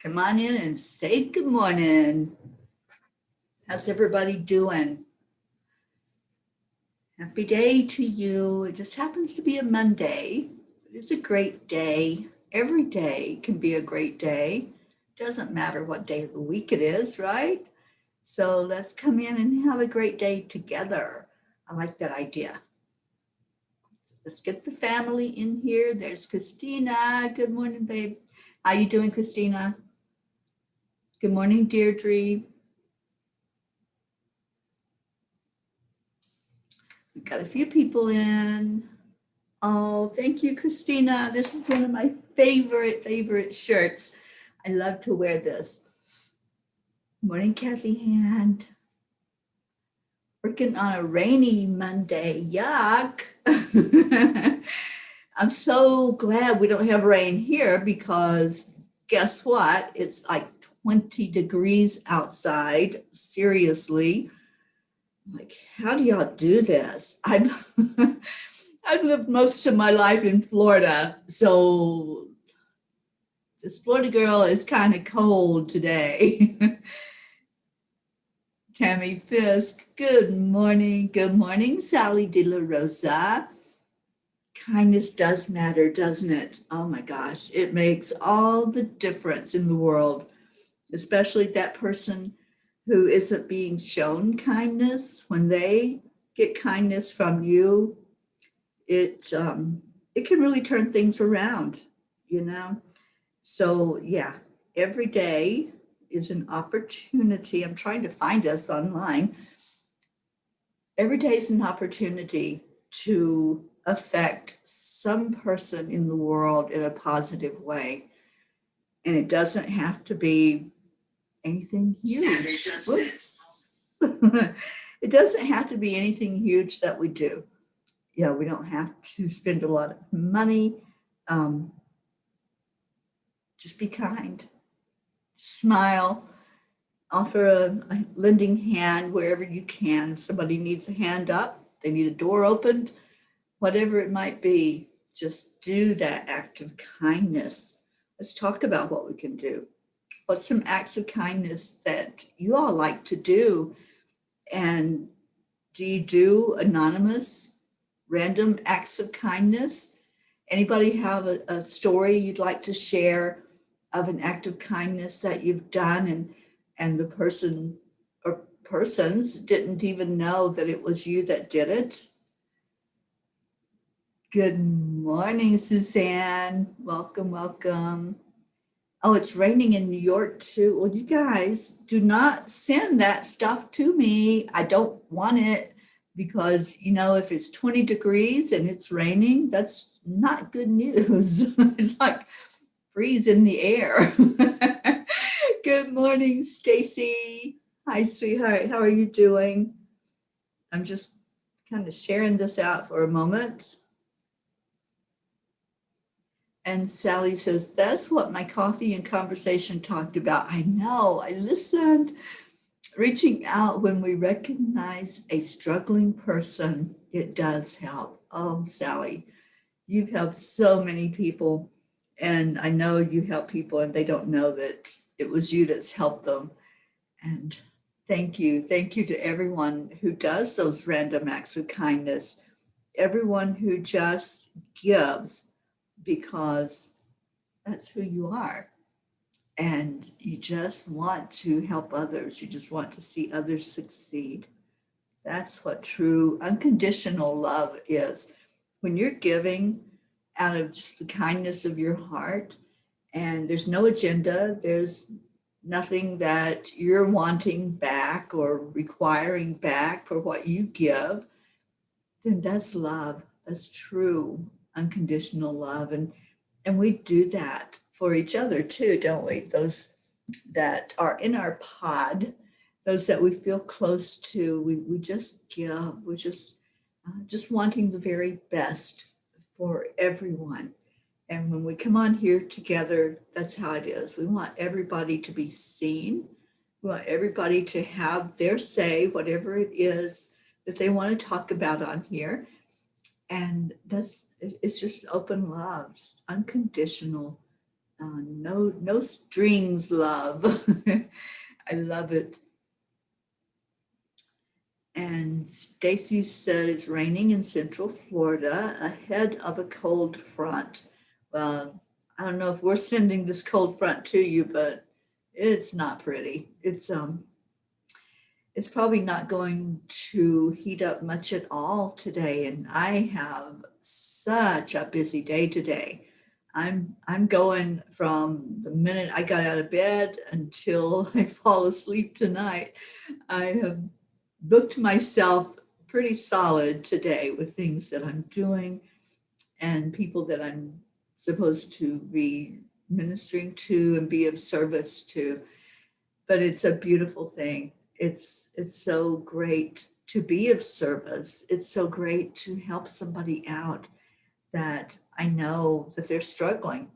Come on in and say good morning. How's everybody doing? Happy day to you. It just happens to be a Monday. It's a great day. Every day can be a great day. Doesn't matter what day of the week it is, right? So let's come in and have a great day together. I like that idea. Let's get the family in here. There's Christina. Good morning, babe. How you doing, Christina? Good morning, Deirdre. We've got a few people in. Oh, thank you, Christina. This is one of my favorite shirts. I love to wear this. Morning, Kathy Hand. Working on a rainy Monday. Yuck. I'm so glad we don't have rain here because guess what? It's like 20 degrees outside. Seriously. Like, how do y'all do this? I've lived most of my life in Florida, so this Florida girl is kind of cold today. Tammy Fisk, good morning. Good morning, Sally De La Rosa. Kindness does matter, doesn't it? Oh my gosh, it makes all the difference in the world, especially that person who isn't being shown kindness. When they get kindness from you, it can really turn things around, you know. So yeah, every day is an opportunity. I'm trying to find us online. Every day is an opportunity to affect some person in the world in a positive way, and it doesn't have to be anything huge. It doesn't have to be anything huge that we do. You know, we don't have to spend a lot of money. Just be kind, smile, offer a lending hand wherever you can. If somebody needs a hand up, they need a door opened, whatever it might be, just do that act of kindness. Let's talk about what we can do. What's some acts of kindness that you all like to do? And do you do anonymous, random acts of kindness? Anybody have a story you'd like to share of an act of kindness that you've done and the person or persons didn't even know that it was you that did it? Good morning, Suzanne. Welcome, welcome. Oh, it's raining in New York too. Well, you guys do not send that stuff to me. I don't want it because, you know, if it's 20 degrees and it's raining, that's not good news. It's like freeze in the air. Good morning, Stacy. Hi, sweetheart. How are you doing? I'm just kind of sharing this out for a moment. And Sally says, that's what my coffee and conversation talked about. I know, I listened. Reaching out when we recognize a struggling person, it does help. Oh, Sally, you've helped so many people. And I know you help people and they don't know that it was you that's helped them. And thank you. Thank you to everyone who does those random acts of kindness, everyone who just gives because that's who you are. And you just want to help others. You just want to see others succeed. That's what true unconditional love is. When you're giving out of just the kindness of your heart, and there's no agenda, there's nothing that you're wanting back or requiring back for what you give, then that's love. That's true unconditional love. And we do that for each other too, don't we? Those that are in our pod, those that we feel close to, we just give. We're just wanting the very best for everyone. And when we come on here together, that's how it is. We want everybody to be seen. We want everybody to have their say, whatever it is that they want to talk about on here. And it's just open love, just unconditional No strings, love. I love it. And Stacy said it's raining in Central Florida ahead of a cold front. Well, I don't know if we're sending this cold front to you, but it's not pretty. It's probably not going to heat up much at all today. And I have such a busy day today. I'm going from the minute I got out of bed until I fall asleep tonight. I have booked myself pretty solid today with things that I'm doing and people that I'm supposed to be ministering to and be of service to. But it's a beautiful thing. It's so great to be of service. It's so great to help somebody out that I know that they're struggling.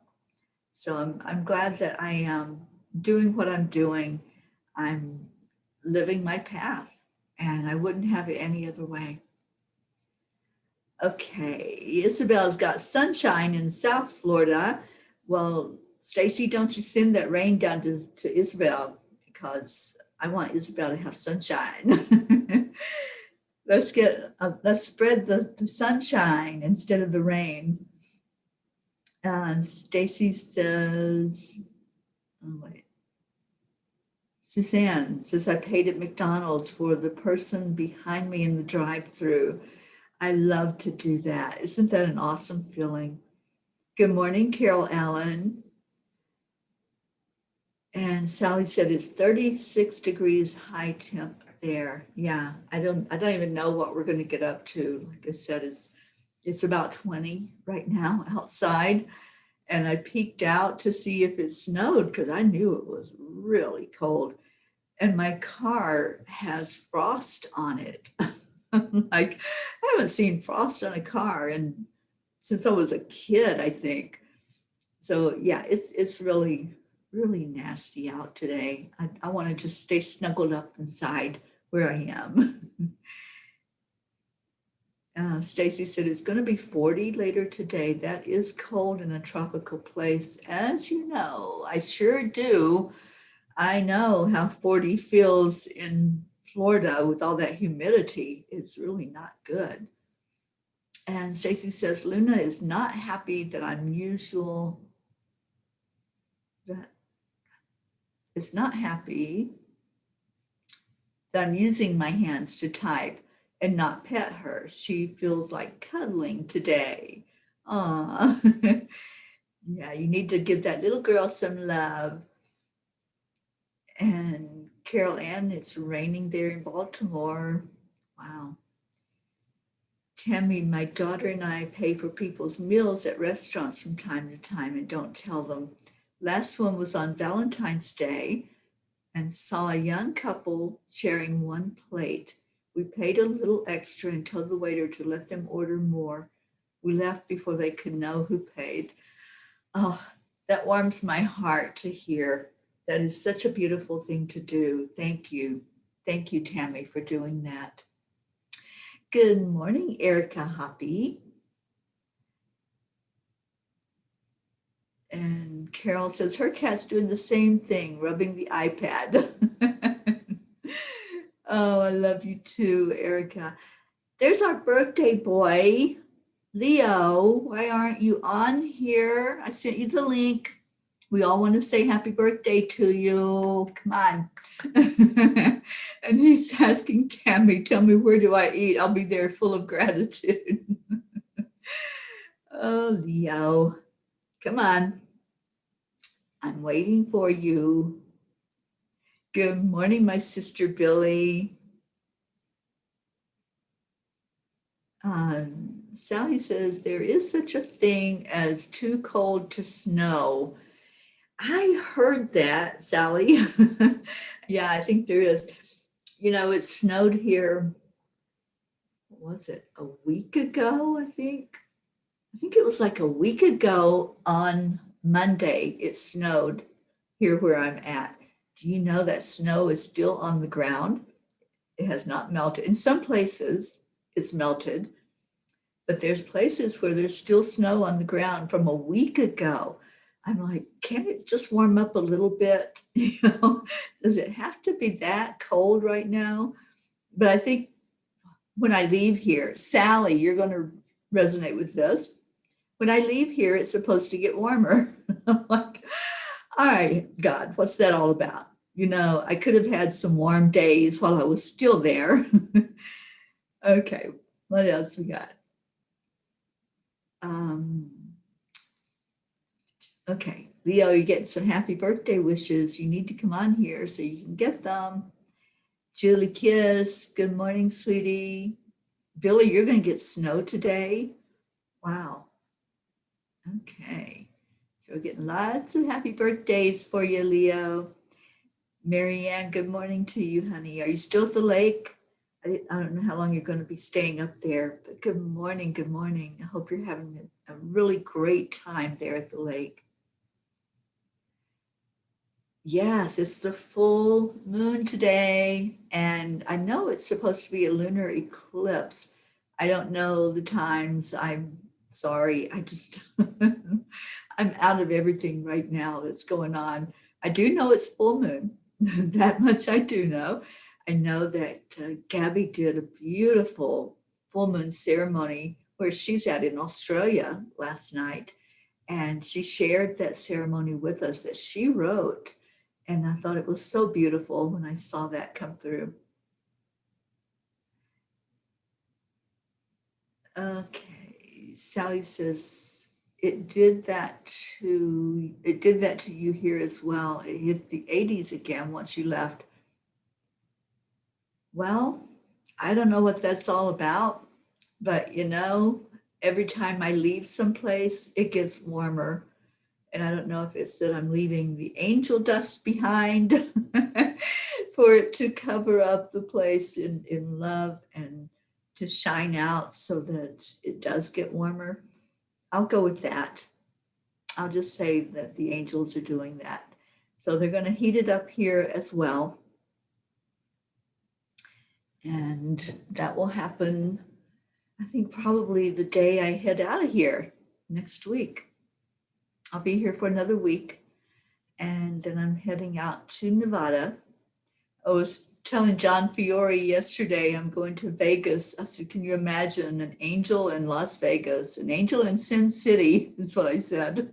So I'm glad that I am doing what I'm doing. I'm living my path, and I wouldn't have it any other way. Okay, Isabel's got sunshine in South Florida. Well, Stacy, don't you send that rain down to Isabel, because I want Isabel to have sunshine. let's spread the sunshine instead of the rain. Stacy says, oh wait. Suzanne says, I paid at McDonald's for the person behind me in the drive-through. I love to do that. Isn't that an awesome feeling? Good morning, Carol Allen. And Sally said it's 36 degrees high temp there. Yeah, I don't even know what we're going to get up to. Like I said, it's about 20 right now outside. And I peeked out to see if it snowed because I knew it was really cold. And my car has frost on it. Like, I haven't seen frost on a car since I was a kid, I think. So yeah, it's really, really nasty out today. I want to just stay snuggled up inside where I am. Stacy said it's going to be 40 later today. That is cold in a tropical place. As you know, I sure do. I know how 40 feels in Florida with all that humidity. It's really not good. And Stacy says Luna is not happy that is not happy that I'm using my hands to type and not pet her. She feels like cuddling today. Aw. Yeah, you need to give that little girl some love. And Carol Ann, it's raining there in Baltimore. Wow. Tammy, my daughter and I pay for people's meals at restaurants from time to time and don't tell them. Last one was on Valentine's Day and saw a young couple sharing one plate. We paid a little extra and told the waiter to let them order more. We left before they could know who paid. Oh, that warms my heart to hear. That is such a beautiful thing to do. Thank you. Thank you, Tammy, for doing that. Good morning, Erica Hoppy. And Carol says her cat's doing the same thing, rubbing the iPad. Oh, I love you too, Erica. There's our birthday boy, Leo. Why aren't you on here? I sent you the link. We all want to say happy birthday to you. Come on. And he's asking Tammy, tell me, where do I eat? I'll be there full of gratitude. Oh, Leo, come on. I'm waiting for you. Good morning, my sister Billy. Sally says there is such a thing as too cold to snow. I heard that, Sally. Yeah, I think there is. You know, it snowed here, what was it, a week ago, I think? I think it was like a week ago on Monday, it snowed here where I'm at. Do you know that snow is still on the ground? It has not melted. In some places, it's melted, but there's places where there's still snow on the ground from a week ago. I'm like, can't it just warm up a little bit? Does it have to be that cold right now? But I think when I leave here, Sally, you're going to resonate with this. When I leave here, it's supposed to get warmer. I'm like, all right, God, what's that all about? I could have had some warm days while I was still there. Okay, what else we got? Um, okay, Leo, you're getting some happy birthday wishes. You need to come on here so you can get them. Julie Kiss, good morning, sweetie. Billy, you're going to get snow today. Wow. Okay. So we're getting lots of happy birthdays for you, Leo. Marianne, good morning to you, honey. Are you still at the lake? I don't know how long you're going to be staying up there, but good morning. Good morning. I hope you're having a really great time there at the lake. Yes, it's the full moon today, and I know it's supposed to be a lunar eclipse. I don't know the times. I'm sorry. I'm out of everything right now that's going on. I do know it's full moon. That much I do know. I know that Gabby did a beautiful full moon ceremony where she's at in Australia last night. And she shared that ceremony with us that she wrote. And I thought it was so beautiful when I saw that come through. Okay, Sally says it did that to you here as well. It hit the 80s again once you left. Well, I don't know what that's all about, but every time I leave someplace, it gets warmer. And I don't know if it's that I'm leaving the angel dust behind for it to cover up the place in love and to shine out so that it does get warmer. I'll go with that. I'll just say that the angels are doing that. So they're going to heat it up here as well. And that will happen, I think, probably the day I head out of here next week. I'll be here for another week, and then I'm heading out to Nevada. I was telling John Fiore yesterday I'm going to Vegas. I said, can you imagine an angel in Las Vegas, an angel in Sin City, is what I said.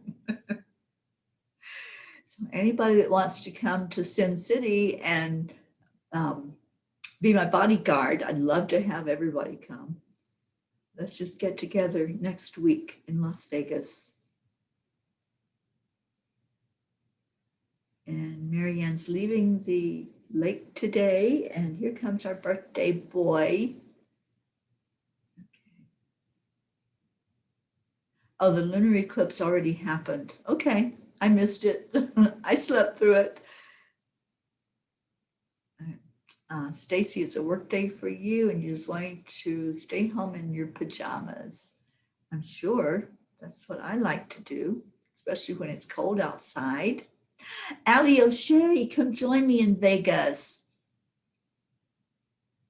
So anybody that wants to come to Sin City and be my bodyguard, I'd love to have everybody come. Let's just get together next week in Las Vegas. And Marianne's leaving the lake today, and here comes our birthday boy. Okay. Oh, the lunar eclipse already happened. Okay, I missed it. I slept through it. Stacy, it's a work day for you, and you're just wanting to stay home in your pajamas. I'm sure that's what I like to do, especially when it's cold outside. Allie O'Shea, come join me in Vegas.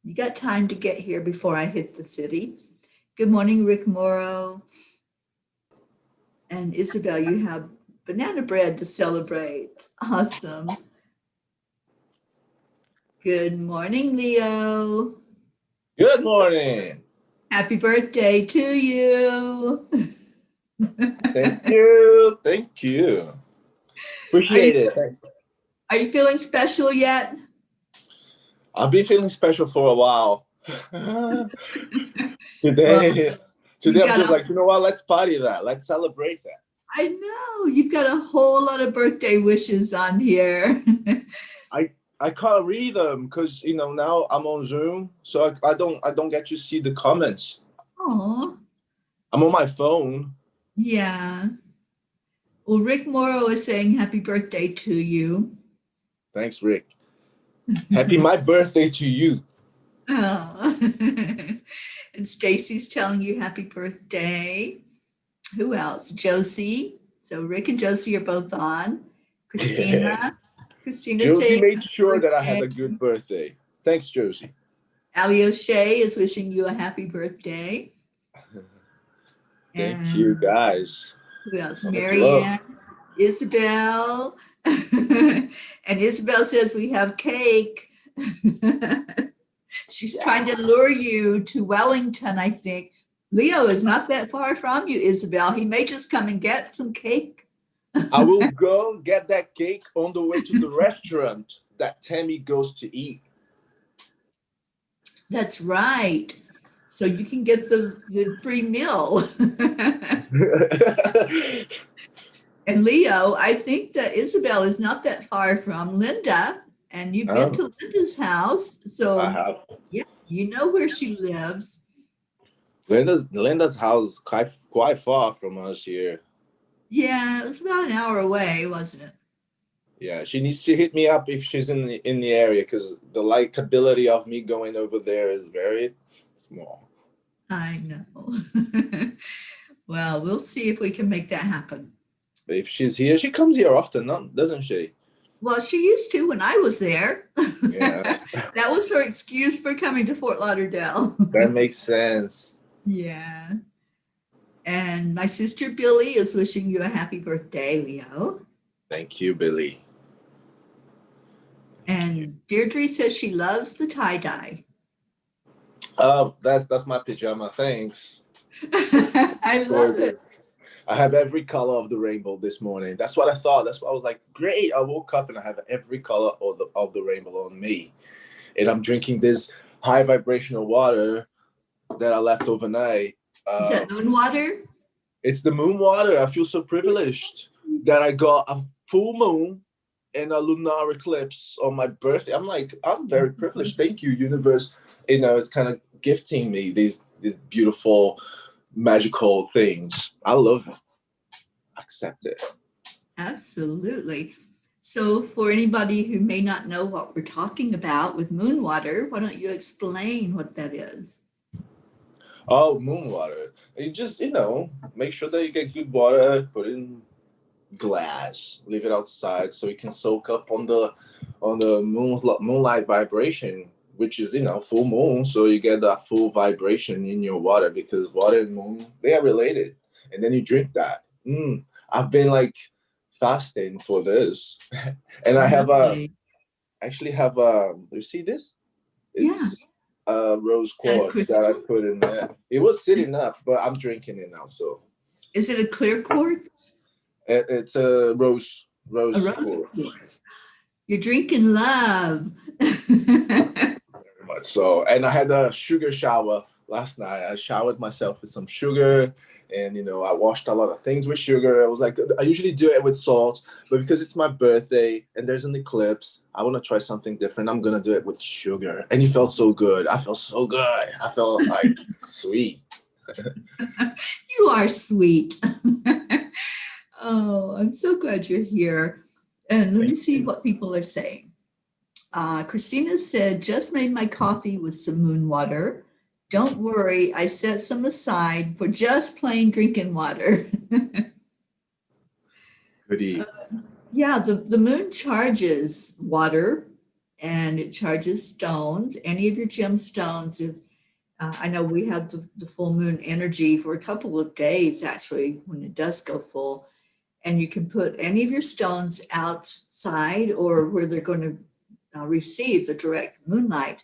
You got time to get here before I hit the city. Good morning, Rick Morrow. And Isabel, you have banana bread to celebrate. Awesome. Good morning, Leo. Good morning. Happy birthday to you. Thank you. Thank you. Appreciate it. Thanks. Are you feeling special yet? I've been feeling special for a while. Today, I'm just like, you know what? Let's party that. Let's celebrate that. I know. You've got a whole lot of birthday wishes on here. I can't read them because now I'm on Zoom, so I don't get to see the comments. Oh. I'm on my phone. Yeah. Well, Rick Morrow is saying happy birthday to you. Thanks, Rick. Happy my birthday to you. Oh. And Stacy's telling you happy birthday. Who else? Josie. So Rick and Josie are both on. Christina. Yeah. Christina Josie made sure that I had a good birthday. Thanks, Josie. Ali O'Shea is wishing you a happy birthday. Thank you, guys. Who else? So much Marianne. love. Isabel. And Isabel says we have cake. She's trying to lure you to Wellington, I think. Leo is not that far from you, Isabel. He may just come and get some cake. I will go get that cake on the way to the restaurant that Tammy goes to eat. That's right. So you can get the free meal. And Leo, I think that Isabel is not that far from Linda, and you've been to Linda's house. I So have. yeah, you know where she lives. Linda's house is quite far from us here. Yeah, it was about an hour away, wasn't it? Yeah, she needs to hit me up if she's in the area, because the likability of me going over there is very small. I know. Well, we'll see if we can make that happen. But if she's here, she comes here often, doesn't she? Well, she used to when I was there. Yeah. That was her excuse for coming to Fort Lauderdale. That makes sense. Yeah. And my sister Billy is wishing you a happy birthday, Leo. Thank you, Billy. And Deirdre says she loves the tie-dye. Oh, that's my pajama. Thanks. I love it. I have every color of the rainbow this morning. That's what I thought. That's why I was like, great. I woke up and I have every color of the rainbow on me. And I'm drinking this high vibrational water that I left overnight. Is that moon water? It's the moon water. I feel so privileged that I got a full moon and a lunar eclipse on my birthday. I'm very privileged. Thank you, universe. It's kind of gifting me these beautiful, magical things. I love it. Accept it. Absolutely. So for anybody who may not know what we're talking about with moon water, why don't you explain what that is? Oh, moon water. You just, make sure that you get good water, put it in glass, leave it outside so it can soak up on the moonlight vibration, which is, full moon. So you get that full vibration in your water, because water and moon, they are related. And then you drink that. I've been fasting for this. And I have you see this? It's rose quartz that I put in there. It was sitting up, but I'm drinking it now. So is it a clear quartz? It's a rose quartz. You're drinking love. Very much so. And I had a sugar shower last night. I showered myself with some sugar, and I washed a lot of things with sugar. I was like, I usually do it with salt, but because it's my birthday and there's an eclipse, I want to try something different. I'm gonna do it with sugar. And it felt so good. I felt so good. I felt sweet. You are sweet. Oh, I'm so glad you're here. And let me see what people are saying. Christina said, just made my coffee with some moon water. Don't worry, I set some aside for just plain drinking water. Goodie. Yeah, the moon charges water and it charges stones, any of your gemstones. If I know we have the full moon energy for a couple of days, actually, when it does go full. And you can put any of your stones outside or where they're going to receive the direct moonlight,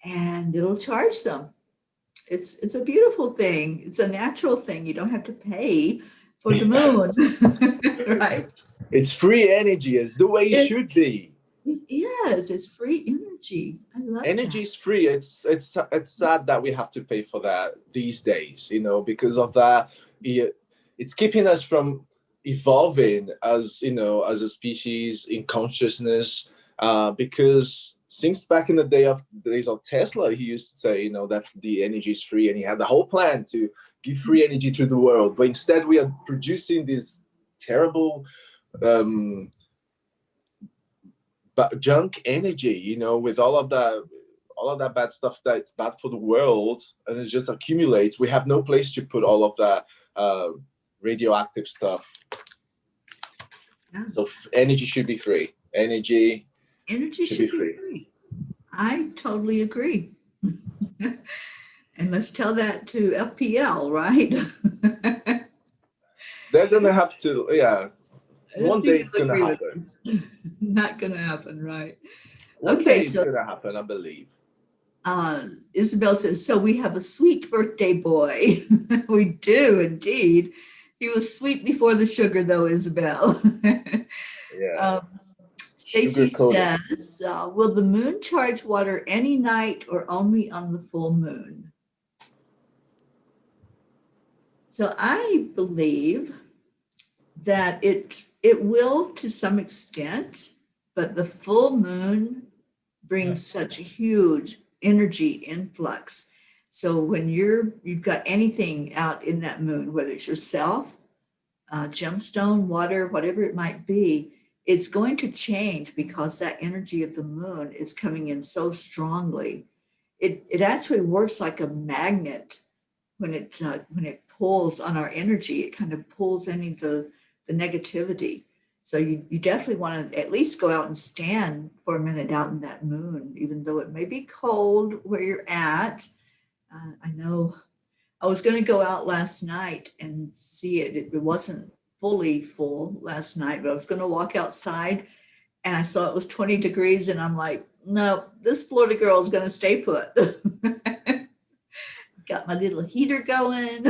and it'll charge them. It's a beautiful thing. It's a natural thing. You don't have to pay for the moon, right? It's free energy. It's the way it should be. It is. It's free energy. I love energy is free. It's sad that we have to pay for that these days. Because of that, it's keeping us from evolving as as a species in consciousness, because since back in the days of Tesla, he used to say that the energy is free, and he had the whole plan to give free energy to the world, but instead we are producing this terrible junk energy, with all of that bad stuff that's bad for the world, and it just accumulates. We have no place to put all of that radioactive stuff. Yeah. So energy should be free. Energy should be free. I totally agree. And let's tell that to FPL, right? They're gonna have to, I don't One day think it's you'll gonna agree with happen. this. Not going to happen, right? One day Okay, it's so gonna happen, I believe. Isabel says, so we have a sweet birthday boy. We do indeed. He was sweet before the sugar, though, Isabel. Yeah. um, Sugar Stacy coated. says, will the moon charge water any night or only on the full moon? So I believe that it will to some extent, but the full moon brings such a huge energy influx. So when you've got anything out in that moon, whether it's yourself, gemstone, water, whatever it might be, it's going to change because that energy of the moon is coming in so strongly. It actually works like a magnet when it pulls on our energy. It kind of pulls any of the negativity. So you definitely want to at least go out and stand for a minute out in that moon, even though it may be cold where you're at. I know I was going to go out last night and see it. It wasn't fully full last night, but I was going to walk outside and I saw it was 20 degrees and I'm like, no, this Florida girl is going to stay put. Got my little heater going.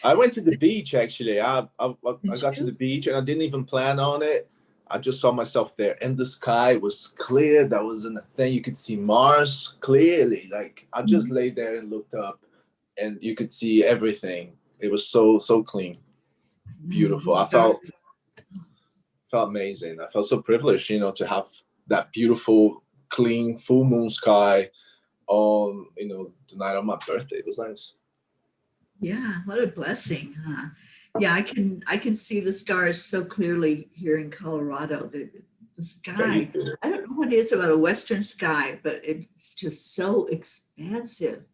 I went to the beach actually. I Did got to the you? beach and I didn't even plan on it. I just saw myself there, and the sky was clear. That wasn't a thing. You could see Mars clearly. Like I just lay there and looked up, and you could see everything. It was so clean, No, the beautiful. I stars. felt amazing. I felt so privileged, to have that beautiful, clean, full moon sky on the night of my birthday. It was nice. Yeah, what a blessing, huh? Yeah, I can see the stars so clearly here in Colorado. The Yeah, you sky, too. I don't know what it is about a western sky, but it's just so expansive.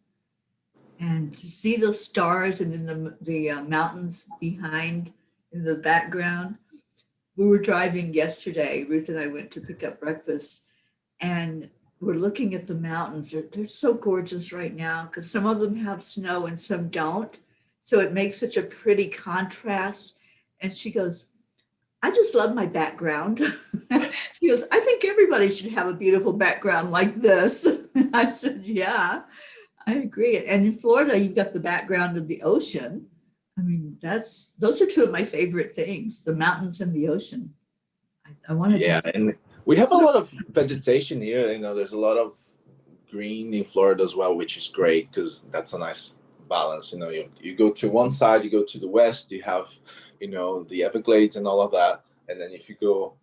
And to see those stars and then the mountains behind in the background. We were driving yesterday. Ruth and I went to pick up breakfast, and we're looking at the mountains. They're so gorgeous right now because some of them have snow and some don't. So it makes such a pretty contrast. And she goes, I just love my background. She goes, I think everybody should have a beautiful background like this. I said, yeah, I agree. And in Florida, you've got the background of the ocean. I mean, those are two of my favorite things, the mountains and the ocean. I want to Yeah, just, and we have a lot of vegetation here. There's a lot of green in Florida as well, which is great because that's a nice balance. You go to one side, you go to the west, you have, the Everglades and all of that. And then if you go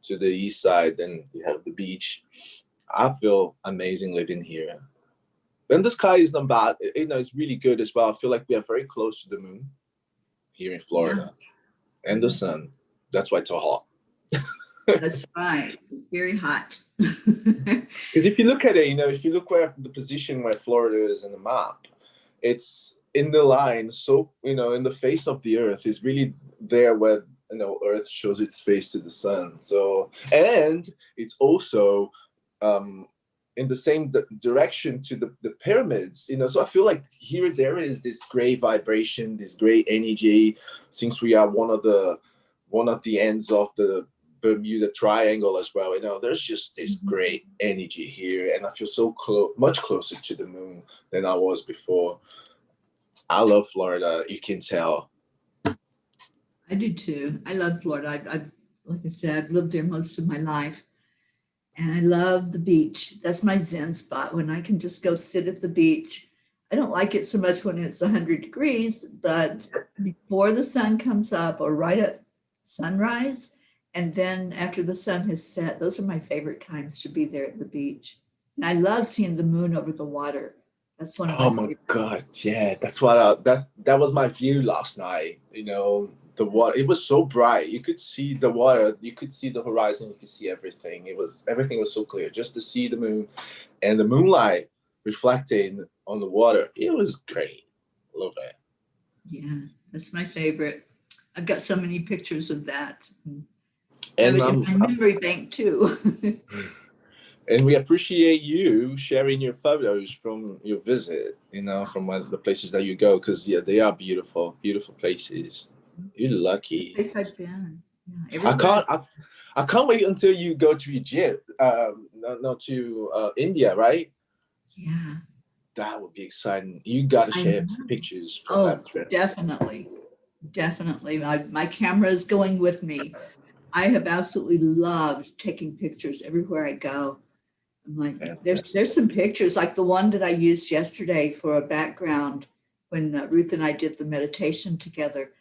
to the east side, then you have the beach. I feel amazing living here. And the sky is not bad. It's really good as well. I feel like we are very close to the moon here in yeah, Florida and the sun. That's why it's so hot. that's right. It's very hot. Because if you look at it, if you look where the position where Florida is in the map, it's in the line. So, in the face of the Earth is really there where, Earth shows its face to the sun. So, and it's also in the same direction to the pyramids, So I feel like here there is this great vibration, this great energy, since we are one of the ends of the Bermuda Triangle as well. There's just this great energy here, and I feel so much closer to the moon than I was before. I love Florida. You can tell. I do too. I love Florida. Like I said, I've lived there most of my life. And I love the beach. That's my Zen spot when I can just go sit at the beach. I don't like it so much when it's 100 degrees, but before the sun comes up or right at sunrise, and then after the sun has set, those are my favorite times to be there at the beach. And I love seeing the moon over the water. That's one of Oh my my favorite. God, yeah, that's what that was my view last night. The water, it was so bright. You could see the water, you could see the horizon, you could see everything. Everything was so clear. Just to see the moon and the moonlight reflecting on the water, it was great. Love it. Yeah, that's my favorite. I've got so many pictures of that. I have And it in my memory bank too. and we appreciate you sharing your photos from your visit. From the places that you go, because yeah, they are beautiful, beautiful places. You're lucky. Place I've been. Yeah, I everywhere. I can't wait until you go to Egypt. No, to India, right? Yeah, That would be exciting. You got to I share know. pictures from Oh, that trip. definitely. Definitely. My camera is going with me. I have absolutely loved taking pictures everywhere I go. I'm like, Fantastic. there's some pictures like the one that I used yesterday for a background when Ruth and I did the meditation together.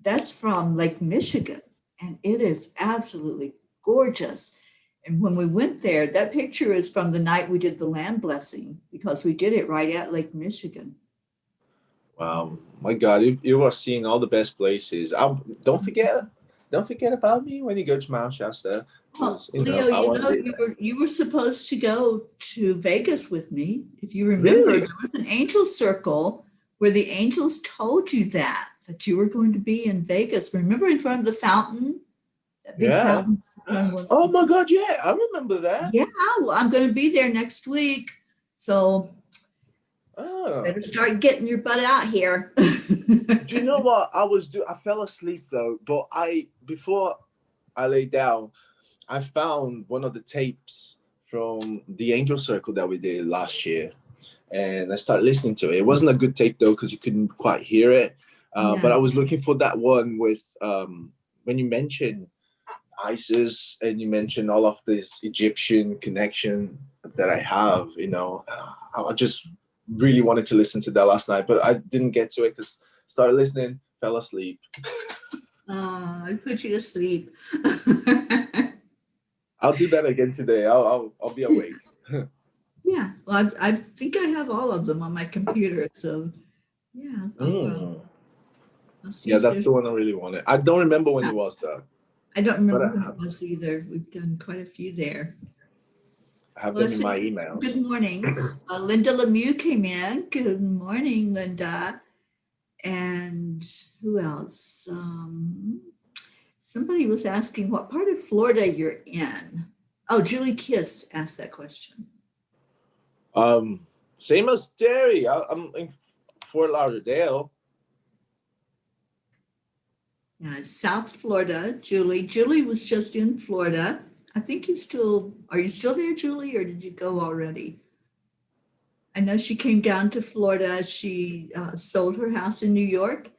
That's from Lake Michigan, and it is absolutely gorgeous. And when we went there, that picture is from the night we did the land blessing because we did it right at Lake Michigan. Wow, my God, you are seeing all the best places. Don't forget about me when you go to Mount Shasta, Well, because Leo, I want to be there. you were supposed to go to Vegas with me. If you remember, Really? there was an angel circle where the angels told you that you were going to be in Vegas. Remember in front of the fountain, that big Yeah. fountain in front of one. Oh my God, yeah, I remember that. Yeah, well, I'm going to be there next week. So Oh, better start getting your butt out here. do you know what I fell asleep though, but I before I lay down, I found one of the tapes from the Angel Circle that we did last year, and I started listening to it. It wasn't a good tape though because you couldn't quite hear it. But Yeah, I was looking for that one with when you mentioned ISIS and you mentioned all of this Egyptian connection that I have. I just really wanted to listen to that last night, but I didn't get to it because started listening, fell asleep. I put you to sleep. I'll do that again today. I'll be awake. Yeah, well, I think I have all of them on my computer. So yeah, Mm. I'll see Yeah, if that's there's. the one I really wanted. I don't remember when it was though, I don't but remember when it was either. We've done quite a few there. I have Well, them let's in my finish with some good emails. mornings. Linda Lemieux came in. Good morning, Linda. And who else? Somebody was asking what part of Florida you're in. Oh, Julie Kiss asked that question. Same as Terry. I'm in Fort Lauderdale. Yeah, South Florida, Julie. Julie was just in Florida. I think are you still there, Julie, or did you go already? I know she came down to Florida. She sold her house in New York,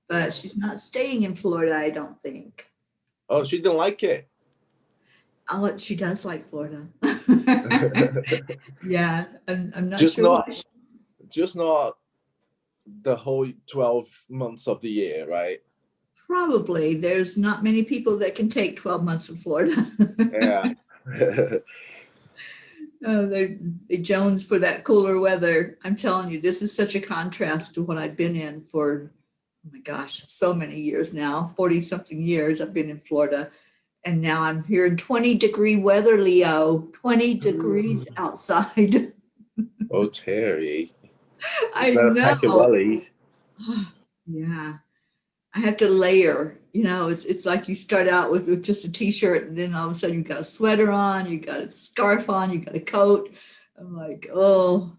but she's not staying in Florida, I don't think. Oh, she didn't like it. She does like Florida. Yeah, I'm not just sure why. not, just not the whole 12 months of the year, right? Probably there's not many people that can take 12 months in Florida. Yeah. They Jones for that cooler weather. I'm telling you, this is such a contrast to what I've been in for, oh my gosh, so many years now, 40 something years I've been in Florida. And now I'm here in 20-degree weather, Leo, 20 degrees outside. Oh, Terry, you I better pack your know. wellies. Yeah. I have to layer. It's like you start out with just a t-shirt and then all of a sudden you got a sweater on, you got a scarf on, you got a coat. I'm like, oh,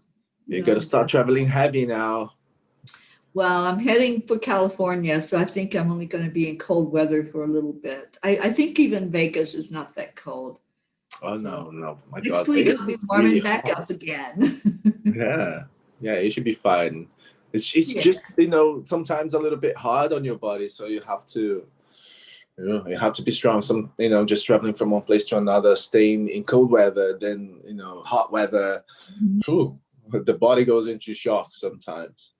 You gotta start traveling heavy now. well, I'm heading for California, so I think I'm only going to be in cold weather for a little bit. I think even Vegas is not that cold. Oh So no, no, my next God, week Vegas I'll be is really warming back hot. up again. Yeah, yeah, it should be fine. It's Yeah. just sometimes a little bit hard on your body, so you have to you have to be strong. Just traveling from one place to another, staying in cold weather, then hot weather. Whew, the body goes into shock sometimes.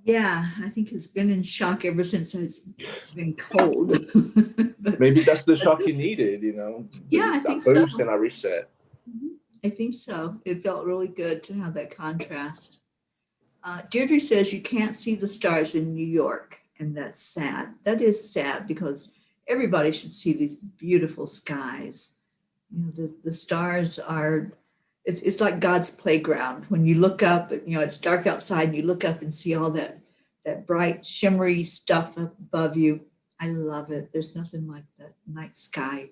Yeah, I think it's been in shock ever since it's been cold. but, Maybe that's the but shock you needed, yeah, I that think so. boost and a reset. I think so. It felt really good to have that contrast. Deirdre says you can't see the stars in New York, and that's sad. That is sad because everybody should see these beautiful skies. The stars are, it's like God's playground. When you look up, it's dark outside, and you look up and see all that bright, shimmery stuff up above you. I love it. There's nothing like that night sky.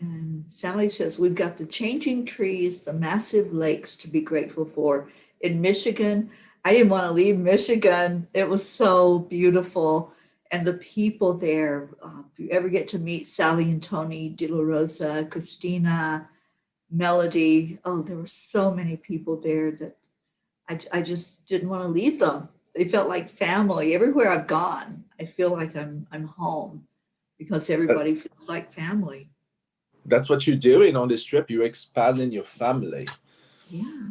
And Sally says, we've got the changing trees, the massive lakes to be grateful for. In Michigan, I didn't want to leave Michigan. It was so beautiful. And the people there, if you ever get to meet Sally and Tony De La Rosa, Christina, Melody, oh, there were so many people there that I just didn't want to leave them. They felt like family. Everywhere I've gone, I feel like I'm home because That- everybody feels like family. That's what you're doing on this trip. You're expanding your family, Yeah.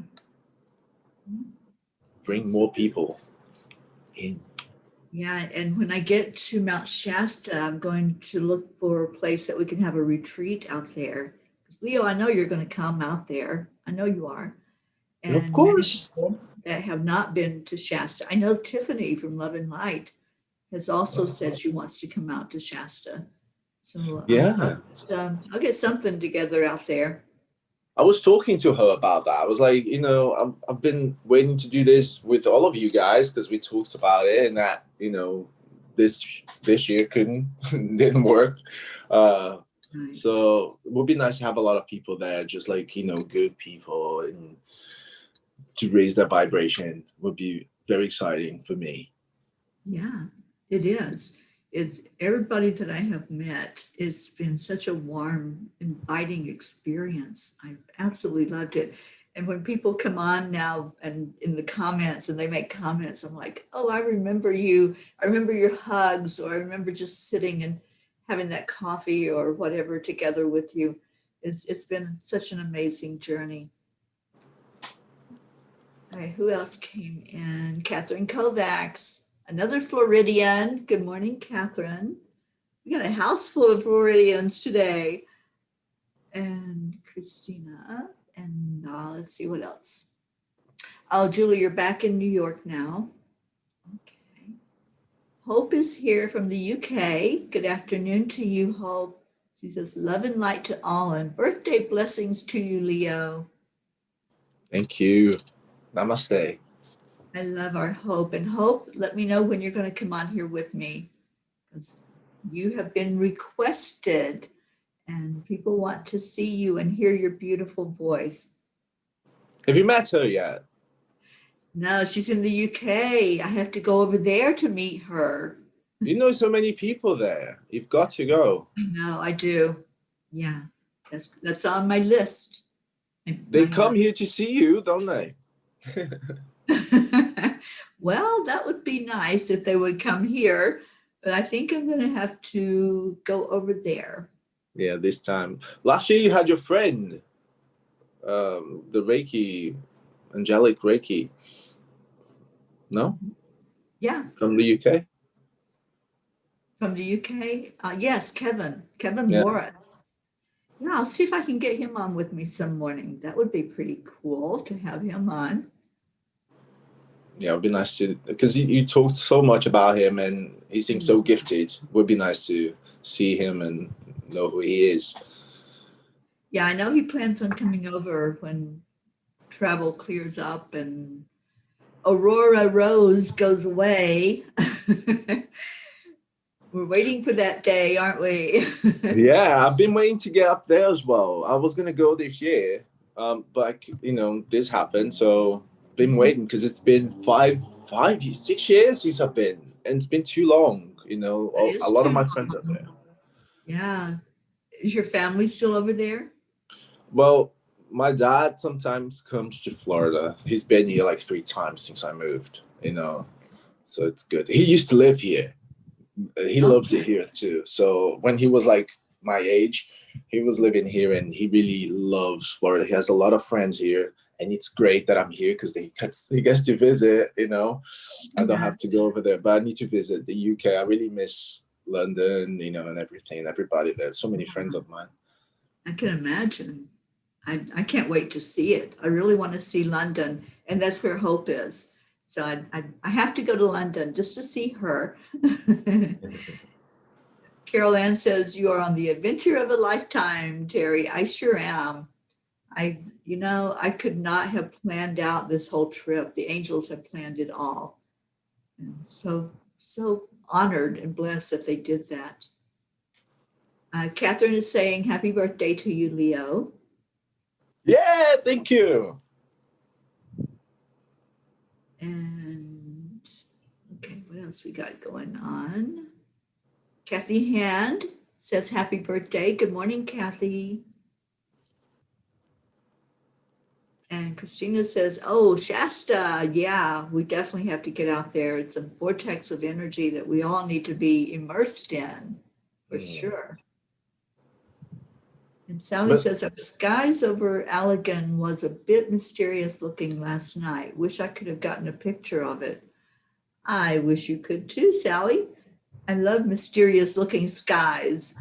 bring It's, more people in. yeah. And when I get to Mount Shasta, I'm going to look for a place that we can have a retreat out there. Because Leo, I know you're going to come out there. I know you are. And of And many course, people that have not been to Shasta. I know Tiffany from Love and Light has also said she wants to come out to Shasta. So yeah. I'll get something together out there. I was talking to her about that. I was like, I've been waiting to do this with all of you guys because we talked about it, and that, this year didn't work. Uh, Right. so it would be nice to have a lot of people there, just like, good people, and to raise that vibration would be very exciting for me. Yeah, it is. Everybody that I have met, it's been such a warm, inviting experience. I've absolutely loved it. And when people come on now and in the comments and they make comments, I'm like, oh, I remember you. I remember your hugs, or I remember just sitting and having that coffee or whatever together with you. It's been such an amazing journey. All right, who else came in? Catherine Kovacs, another Floridian. Good morning, Catherine. We got a house full of Floridians today. And Christina, and let's see what else. Oh, Julie, you're back in New York now. Okay. Hope is here from the UK. Good afternoon to you, Hope. She says, love and light to all, and birthday blessings to you, Leo. Thank you. Namaste. I love our Hope. And Hope, let me know when you're going to come on here with me, because you have been requested and people want to see you and hear your beautiful voice. Have you met her yet? No, she's in the UK. I have to go over there to meet her. You know so many people there. You've got to go. No, I do. Yeah, that's on my list. They come here to see you, don't they? Well, that would be nice if they would come here, but I think I'm going to have to go over there. Yeah, this time. Last year you had your friend, the Reiki, angelic Reiki. No? Yeah, From the UK? from the UK. Yes, Kevin Yeah. Warren. Yeah, I'll see if I can get him on with me some morning. That would be pretty cool to have him on. Yeah, it would be nice to, because you talked so much about him and he seems so gifted. It would be nice to see him and know who he is. Yeah, I know he plans on coming over when travel clears up and Aurora Rose goes away. We're waiting for that day, aren't we? Yeah, I've been waiting to get up there as well. I was going to go this year, but, this happened. So been waiting because it's been 6 years since I've been, and it's been too long. That A is lot of too my friends are long. there. Yeah. Is your family still over there? Well, my dad sometimes comes to Florida. He's been here like 3 times since I moved, so it's good. He used to live here. He loves it Okay. here too. So when he was like my age, he was living here and he really loves Florida. He has a lot of friends here, and it's great that I'm here because he gets to visit. I don't Yeah, have to go over there, but I need to visit the UK. I really miss London, and everything, and everybody there. So many friends of mine. I can imagine. I can't wait to see it. I really want to see London, and that's where Hope is. So I have to go to London just to see her. Carol Ann says, you are on the adventure of a lifetime, Teri. I sure am. I could not have planned out this whole trip. The angels have planned it all. And so honored and blessed that they did that. Catherine is saying, happy birthday to you, Leo. Yeah, thank you. And else we got going on? Kathy Hand says happy birthday. Good morning, Kathy. And Christina says, oh, Shasta. Yeah, we definitely have to get out there. It's a vortex of energy that we all need to be immersed in, for sure. And Sally says, our skies over Allegan was a bit mysterious looking last night. Wish I could have gotten a picture of it. I wish you could too, Sally. I love mysterious looking skies.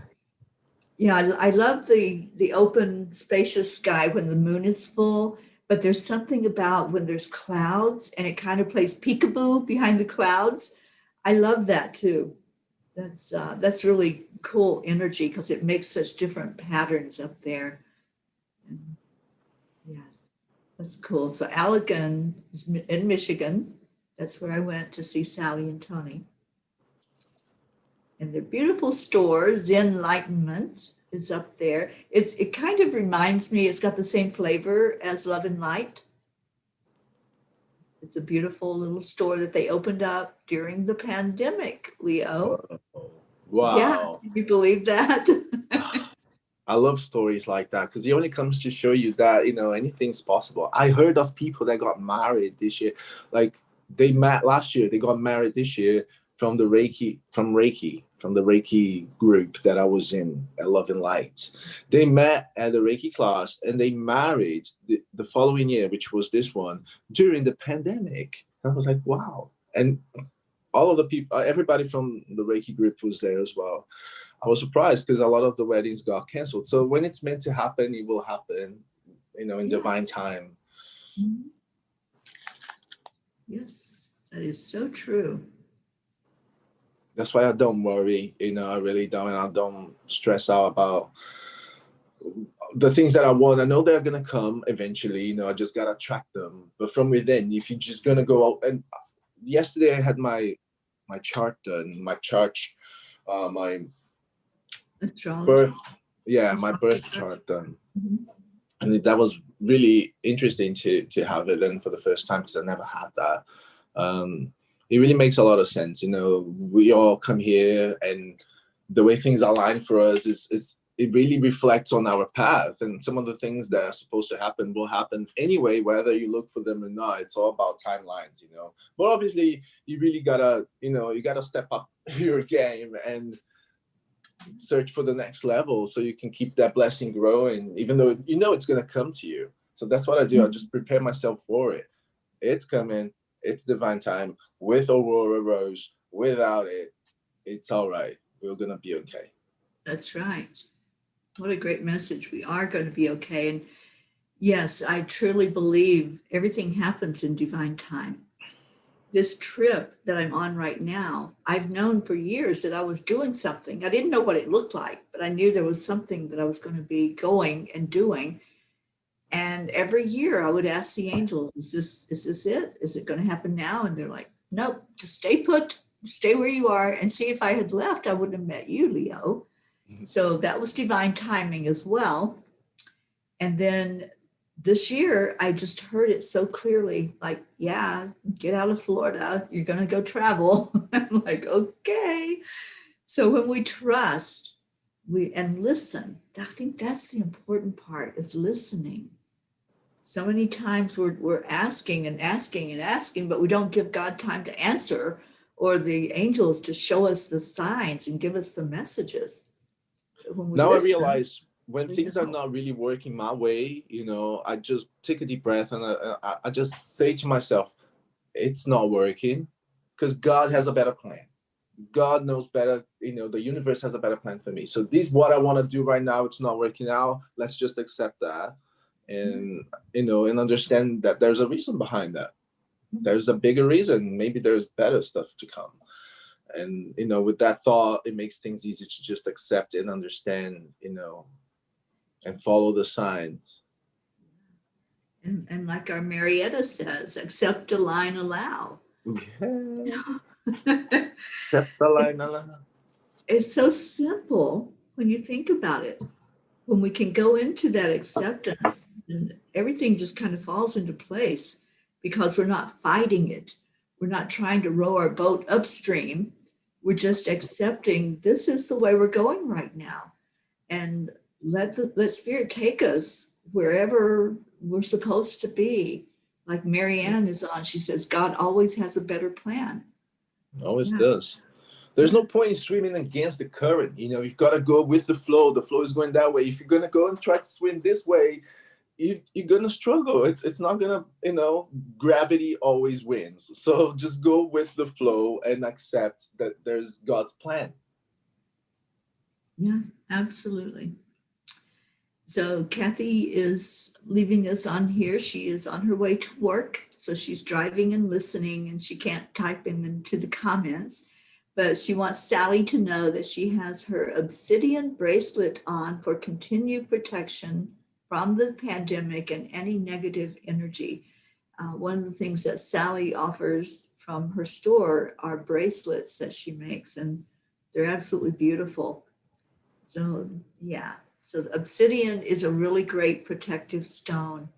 Yeah, I love the open, spacious sky when the moon is full, but there's something about when there's clouds and it kind of plays peekaboo behind the clouds. I love that too. That's really cool energy because it makes such different patterns up there. And yeah, that's cool. So Allegan is in Michigan. That's where I went to see Sally and Tony. And their beautiful store, Zen Enlightenment, is up there. It kind of reminds me, it's got the same flavor as Love and Light. It's a beautiful little store that they opened up during the pandemic, Leo. Wow. Yeah, can you believe that? I love stories like that because it only comes to show you that, anything's possible. I heard of people that got married this year. Like they met last year, they got married this year from the Reiki group that I was in at Love and Light. They met at the Reiki class and they married the following year, which was this one, during the pandemic. I was like, wow. And all of the people, everybody from the Reiki group was there as well. I was surprised because a lot of the weddings got canceled. So when it's meant to happen, it will happen, in divine time. Mm-hmm. Yes, that is so true. That's why I don't worry, I really don't. And I don't stress out about the things that I want. I know they're going to come eventually, I just got to track them. But from within, if you're just going to go out, and yesterday I had my chart done, my birth, my birth chart done. Mm-hmm. And that was really interesting to have it then for the first time because I never had that. It really makes a lot of sense. We all come here and the way things align for us it really reflects on our path, and some of the things that are supposed to happen will happen anyway, whether you look for them or not. It's all about timelines, But obviously you really gotta, you gotta step up your game and search for the next level so you can keep that blessing growing, even though it's going to come to you. So that's what I do. I just prepare myself for it. It's coming. It's divine time, with Aurora Rose. Without it, it's all right. We're going to be okay. That's right. What a great message. We are going to be okay. And yes, I truly believe everything happens in divine time. This trip that I'm on right now, I've known for years that I was doing something. I didn't know what it looked like, but I knew there was something that I was going to be going and doing. And every year I would ask the angels, is this it? Is it going to happen now? And they're like, nope, just stay put, stay where you are. And see, if I had left, I wouldn't have met you, Leo. Mm-hmm. So that was divine timing as well. And then this year, I just heard it so clearly, like, yeah, get out of Florida. You're going to go travel. I'm like, okay. So when we trust and listen, I think that's the important part, is listening. So many times we're asking and asking and asking, but we don't give God time to answer, or the angels to show us the signs and give us the messages. Now I realize when things are not really working my way, I just take a deep breath and I just say to myself, it's not working because God has a better plan. God knows better. The universe has a better plan for me. So this is what I want to do right now. It's not working out. Let's just accept that. And, and understand that there's a reason behind that. There's a bigger reason. Maybe there's better stuff to come. And, with that thought, it makes things easy to just accept and understand, and follow the signs. And like our Marietta says, accept, align, allow. Yeah. Accept, align, allow. It's so simple when you think about it. When we can go into that acceptance, and everything just kind of falls into place because we're not fighting it. We're not trying to row our boat upstream. We're just accepting this is the way we're going right now. And let Spirit take us wherever we're supposed to be. Like Marianne is on, she says, God always has a better plan. Always does. There's no point in swimming against the current. You've got to go with the flow. The flow is going that way. If you're going to go and try to swim this way, you're going to struggle. It's not going to, gravity always wins. So just go with the flow and accept that there's God's plan. Yeah, absolutely. So Kathy is leaving us on here. She is on her way to work. So she's driving and listening, and she can't type into the comments. But she wants Sally to know that she has her obsidian bracelet on for continued protection from the pandemic and any negative energy. One of the things that Sally offers from her store are bracelets that she makes, and they're absolutely beautiful. So, yeah. So obsidian is a really great protective stone.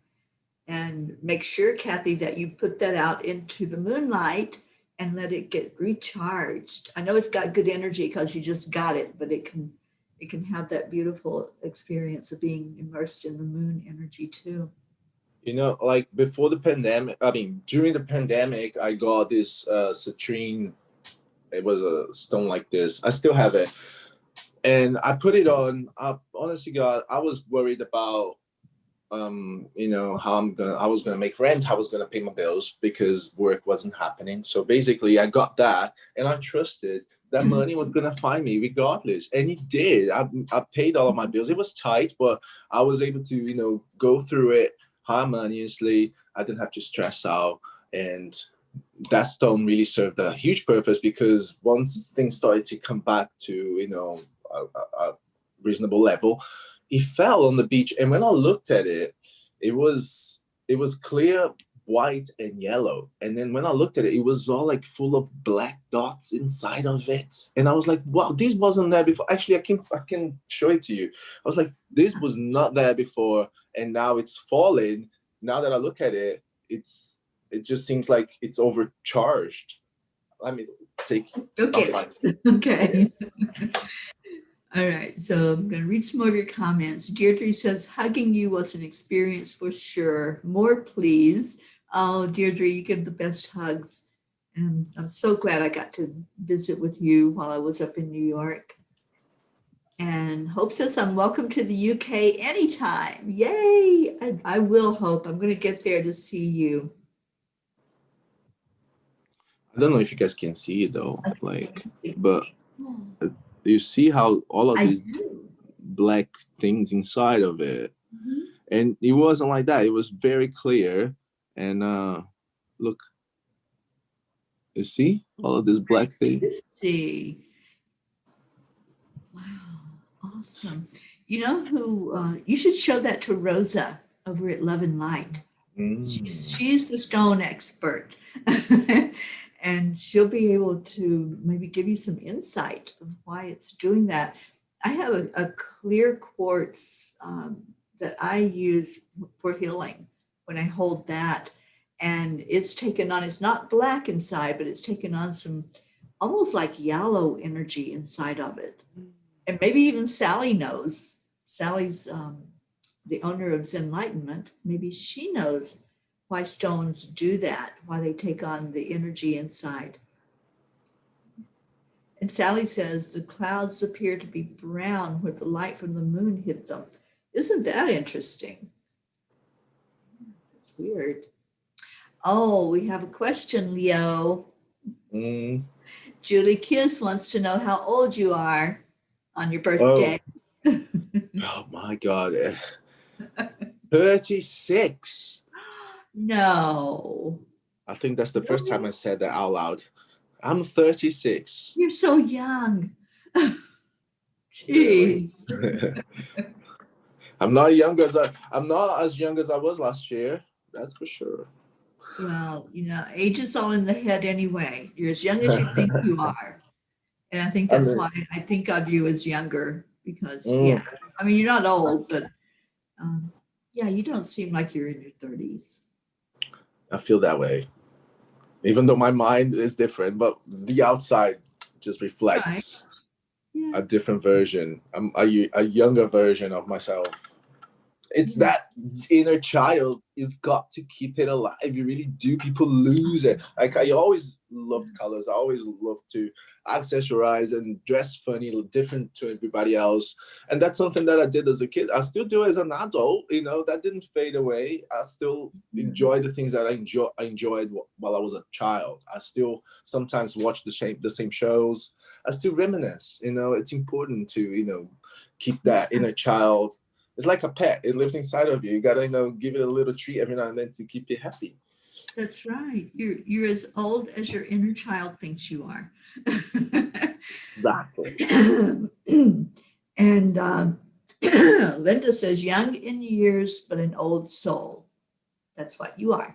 And make sure, Kathy, that you put that out into the moonlight and let it get recharged. I know it's got good energy because you just got it, but it can have that beautiful experience of being immersed in the moon energy too. Like before the pandemic, during the pandemic, I got this citrine. It was a stone like this. I still have it. And I put it on. Honestly, God, I was worried about, how I was gonna make rent, how I was gonna pay my bills because work wasn't happening. So basically, I got that, and I trusted that money was gonna find me regardless, and it did. I paid all of my bills. It was tight, but I was able to, go through it harmoniously. I didn't have to stress out, and that stone really served a huge purpose because once things started to come back to a reasonable level, it fell on the beach, and when I looked at it, it was clear, white, and yellow. And then when I looked at it, it was all like full of black dots inside of it, and I was like, "Wow, this wasn't there before." Actually, I can show it to you. I was like, "This was not there before, and now it's falling." Now that I look at it, it just seems like it's overcharged. Let me take. Okay. Okay. All right, so I'm going to read some more of your comments. Deirdre says, hugging you was an experience for sure. More, please. Oh, Deirdre, you give the best hugs. And I'm so glad I got to visit with you while I was up in New York. And Hope says, I'm welcome to the UK anytime. Yay! I will, Hope. I'm going to get there to see you. I don't know if you guys can see it though, but you see how all of these black things inside of it, and it wasn't like that. It was very clear, and look, you see all of this black thing. Let's see. Wow, awesome. You know who? You should show that to Rosa over at Love and Light. She's the stone expert. And she'll be able to maybe give you some insight of why it's doing that. I have a clear quartz that I use for healing when I hold that. And it's taken on, it's not black inside, but it's taken on some almost like yellow energy inside of it. And maybe even Sally knows. Sally's the owner of Zenlightenment. Maybe she knows why stones do that, why they take on the energy inside. And Sally says the clouds appear to be brown where the light from the moon hit them. Isn't that interesting? It's weird. Oh, we have a question, Leo. Julie Kiss wants to know how old you are on your birthday. Oh my God. 36. No. I think that's the first time I said that out loud. I'm 36. You're so young. Jeez. I'm not as young as I was last year. That's for sure. Well, age is all in the head anyway. You're as young as you think you are. And I think that's why I think of you as younger because, yeah, I mean, you're not old, but yeah, you don't seem like you're in your 30s. I feel that way. even though my mind is different, but the outside just Right. reflects Yeah. a different version, a younger version of myself. It's Yeah. that inner child. You've got to keep it alive. You really do. People lose it. Like, I always loved colors. I always loved to accessorize and dress funny, different to everybody else. And that's something that I did as a kid. I still do as an adult. That didn't fade away. I still Yeah. enjoy the things that I enjoyed while I was a child. I still sometimes watch the same shows. I still reminisce. It's important to keep that inner child. It's like a pet. It lives inside of you. You gotta, give it a little treat every now and then to keep it happy. That's right. You're as old as your inner child thinks you are. Exactly. And Linda says, young in years, but an old soul. That's what you are.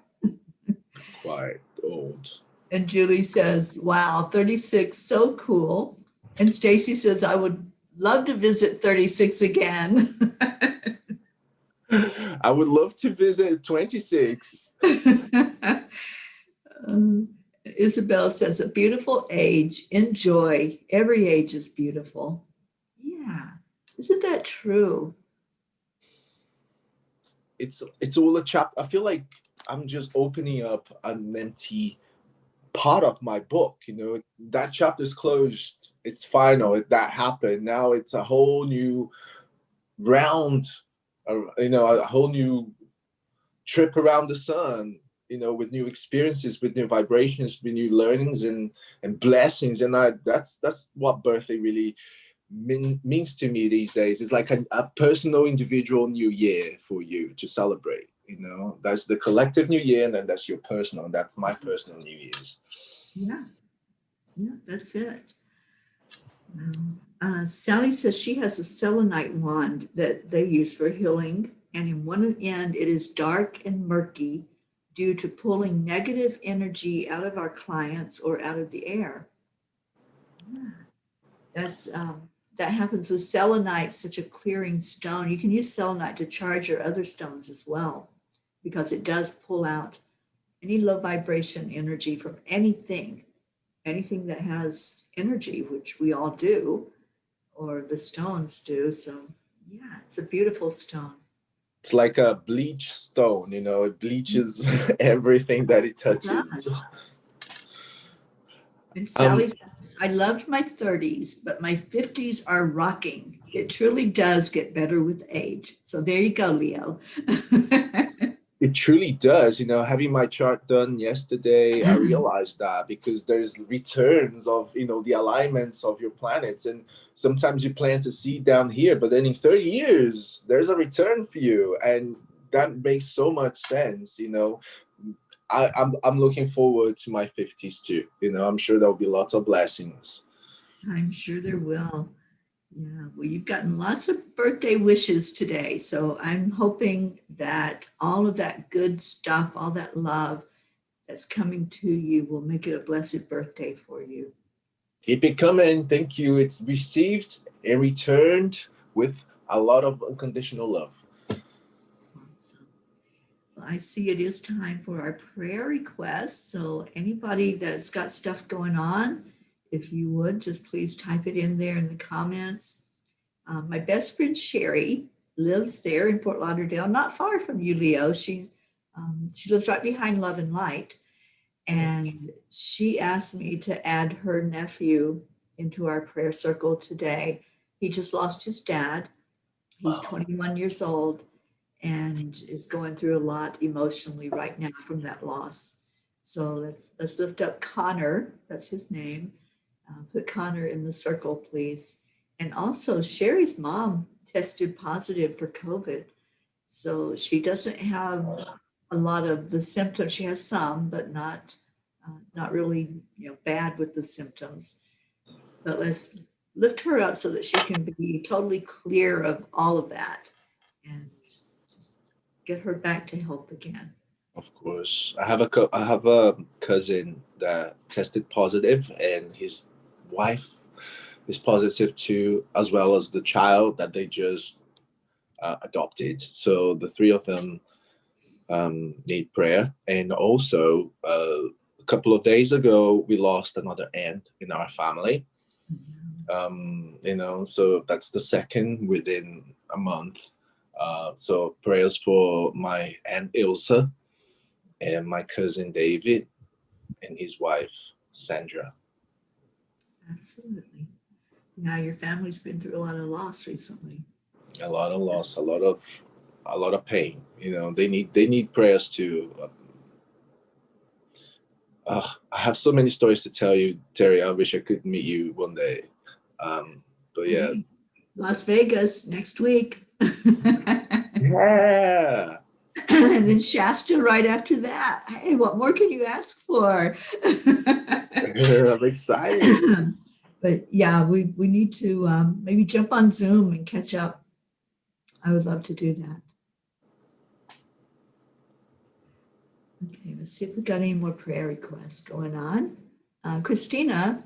Quite old. And Julie says, wow, 36, so cool. And Stacy says, I would love to visit 36 again. I would love to visit 26. Um, Isabel says, a beautiful age. Enjoy. Every age is beautiful. Yeah. Isn't that true? It's all a chapter. I feel like I'm just opening up an empty part of my book. That chapter's closed. It's final. That happened. Now it's a whole new round. A whole new trip around the sun. With new experiences, with new vibrations, with new learnings and blessings. And that's what birthday really means to me these days. It's like a personal, individual new year for you to celebrate. That's the collective new year, and then that's your personal. That's my personal New Year's. Yeah. Yeah, that's it. Sally says she has a selenite wand that they use for healing, and in one end it is dark and murky due to pulling negative energy out of our clients or out of the air. Yeah, that's that happens with selenite, such a clearing stone. You can use selenite to charge your other stones as well, because it does pull out any low vibration energy from anything that has energy, which we all do, or the stones do. So, yeah, it's a beautiful stone. It's like a bleach stone. It bleaches everything that it It touches. does. And Um, Sally says, I loved my 30s, but my 50s are rocking. It truly does get better with age. So there you go, Leo. It truly does. Having my chart done yesterday, I realized that because there's returns of, the alignments of your planets. And sometimes you plant a seed down here, but then in 30 years, there's a return for you. And that makes so much sense. I'm looking forward to my 50s too. I'm sure there'll be lots of blessings. I'm sure there will. Yeah, well, you've gotten lots of birthday wishes today. So I'm hoping that all of that good stuff, all that love that's coming to you will make it a blessed birthday for you. Keep it coming. Thank you. It's received and returned with a lot of unconditional love. Awesome. Well, I see it is time for our prayer requests. So anybody that's got stuff going on, if you would, just please type it in there in the comments. My best friend Sherry lives there in Fort Lauderdale, not far from you, Leo. She lives right behind Love and Light. And she asked me to add her nephew into our prayer circle today. He just lost his dad. He's 21 years old and is going through a lot emotionally right now from that loss. So let's lift up Connor. That's his name. Put Connor in the circle, please. And also, Sherry's mom tested positive for COVID. So she doesn't have a lot of the symptoms. She has some, but not really, bad with the symptoms. But let's lift her up so that she can be totally clear of all of that and just get her back to health again. Of course, I have a cousin that tested positive, and his wife is positive too, as well as the child that they just adopted. So the three of them need prayer, and also couple of days ago, we lost another aunt in our family. So that's the second within a month. So prayers for my aunt Ilsa and my cousin David and his wife Sandra. Absolutely. Yeah, your family's been through a lot of loss recently. A lot of loss, a lot of pain. They need prayers too. I have so many stories to tell you, Teri. I wish I could meet you one day. But yeah. Hey, Las Vegas next week. Yeah. And then Shasta right after that. Hey, what more can you ask for? I'm excited. But yeah, we need to maybe jump on Zoom and catch up. I would love to do that. Okay, let's see if we got any more prayer requests going on. Christina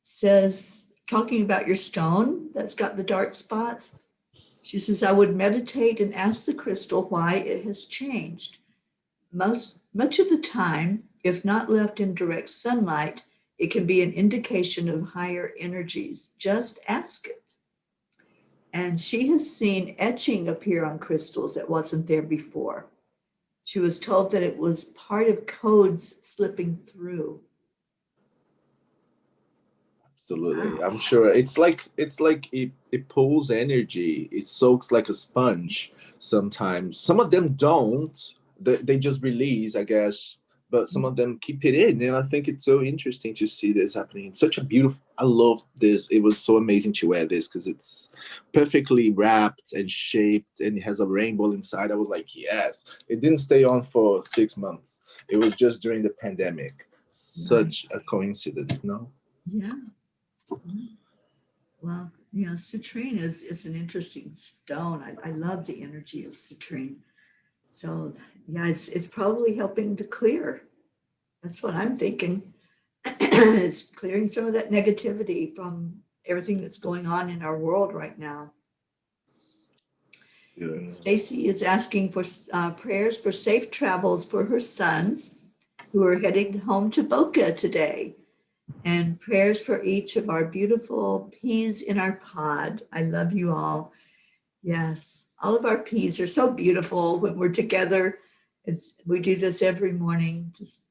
says, talking about your stone that's got the dark spots, she says, I would meditate and ask the crystal why it has changed. Much of the time, if not left in direct sunlight, it can be an indication of higher energies. Just ask it. And she has seen etching appear on crystals that wasn't there before. She was told that it was part of codes slipping through. Absolutely. Wow. I'm sure it's like it pulls energy. It soaks like a sponge sometimes. Some of them don't. They just release, I guess. But some of them keep it in. And I think it's so interesting to see this happening. It's such a beautiful, I love this. It was so amazing to wear this because it's perfectly wrapped and shaped and it has a rainbow inside. I was like, yes. It didn't stay on for 6 months. It was just during the pandemic. Such a coincidence, no? Yeah. Well, yeah, citrine is an interesting stone. I love the energy of citrine. So yeah, it's probably helping to clear. That's what I'm thinking. It's clearing some of that negativity from everything that's going on in our world right now. Yeah. Stacy is asking for prayers for safe travels for her sons who are heading home to Boca today, and prayers for each of our beautiful peas in our pod. I love you all. Yes, all of our peas are so beautiful when we're together. We do this every morning. Just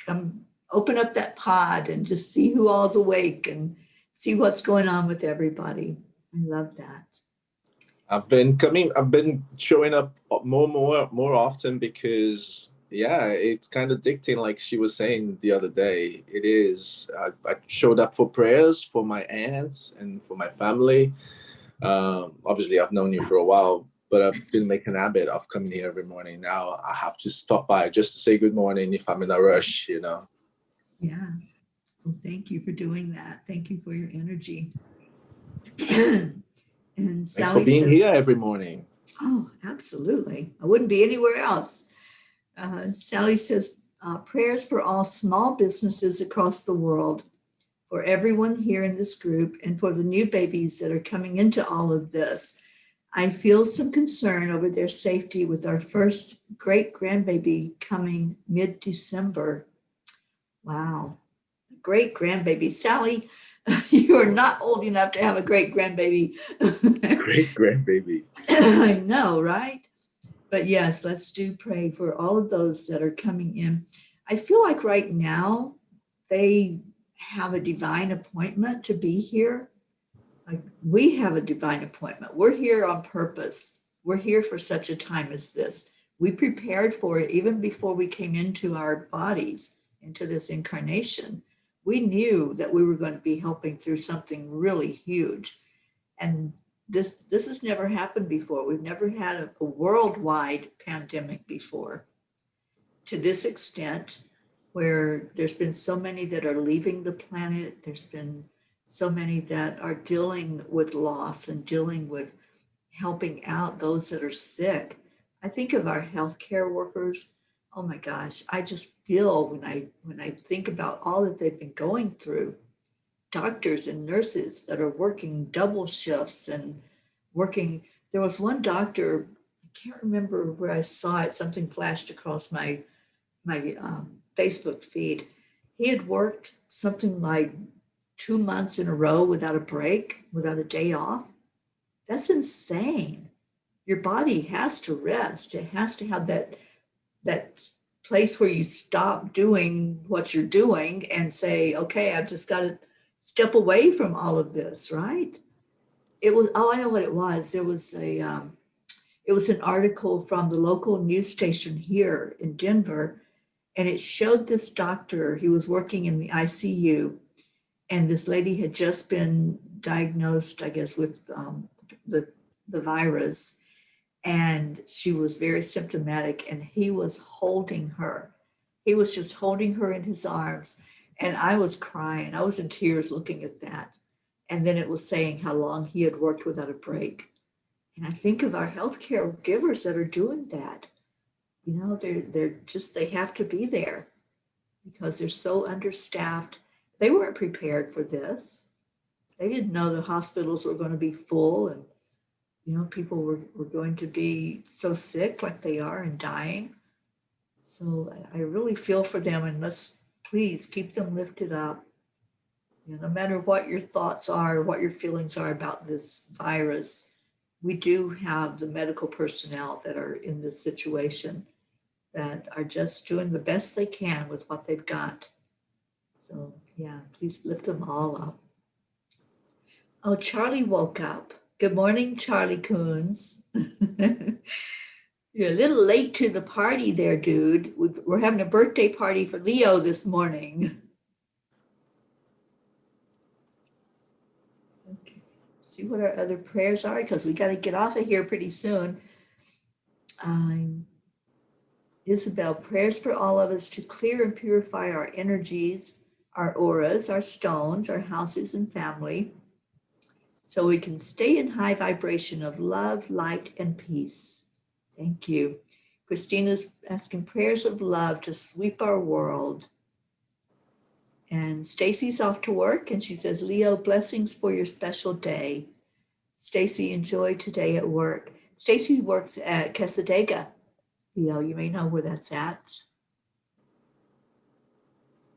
come open up that pod and just see who all's awake and see what's going on with everybody. I love that. I've been showing up more often because yeah, it's kind of dictating, like she was saying the other day. It is. I showed up for prayers for my aunts and for my family. Obviously, I've known you for a while, but I've been making a habit of coming here every morning. Now I have to stop by just to say good morning if I'm in a rush, Yeah. Well, thank you for doing that. Thank you for your energy. And Thanks for Sally being says, here every morning. oh, absolutely. I wouldn't be anywhere else. Sally says, prayers for all small businesses across the world, for everyone here in this group, and for the new babies that are coming into all of this. I feel some concern over their safety with our first great grandbaby coming mid-December. Wow. Great grandbaby. Sally, you are not old enough to have a great grandbaby. Great grandbaby. I know, right? But yes, let's do pray for all of those that are coming in. I feel like right now they have a divine appointment to be here. Like we have a divine appointment. We're here on purpose. We're here for such a time as this. We prepared for it even before we came into our bodies, into this incarnation. We knew that we were going to be helping through something really huge. And this has never happened before. We've never had a worldwide pandemic before to this extent, where there's been so many that are leaving the planet. There's been so many that are dealing with loss and dealing with helping out those that are sick. I think of our healthcare workers. Oh my gosh, I just feel when I think about all that they've been going through. Doctors and nurses that are working double shifts and working. There was one doctor, I can't remember where I saw it, something flashed across my Facebook feed. He had worked something like 2 months in a row without a break, without a day off. That's insane. Your body has to rest. It has to have that place where you stop doing what you're doing and say, okay, I've just got to step away from all of this, right? It was, oh, I know what it was. It was an article from the local news station here in Denver, and it showed this doctor. He was working in the ICU, and this lady had just been diagnosed, I guess, with the the virus, and she was very symptomatic, and he was holding her. He was just holding her in his arms, and I was crying. I was in tears looking at that. And then it was saying how long he had worked without a break. And I think of our healthcare givers that are doing that. You know, they're just, they have to be there because they're so understaffed. They weren't prepared for this. They didn't know the hospitals were going to be full, and you know, people were going to be so sick like they are and dying. So I really feel for them, and let's please keep them lifted up. You know, no matter what your thoughts are, what your feelings are about this virus, we do have the medical personnel that are in this situation that are just doing the best they can with what they've got. So yeah, please lift them all up. Oh, Charlie woke up. Good morning, Charlie Coons. You're a little late to the party there, dude. We're having a birthday party for Leo this morning. Okay, see what our other prayers are because we got to get off of here pretty soon. Isabel, prayers for all of us to clear and purify our energies, our auras, our stones, our houses and family, so we can stay in high vibration of love, light, and peace. Thank you. Christina's asking prayers of love to sweep our world. And Stacy's off to work, and she says, Leo, blessings for your special day. Stacy, enjoy today at work. Stacy works at Casadega. Leo, you may know where that's at.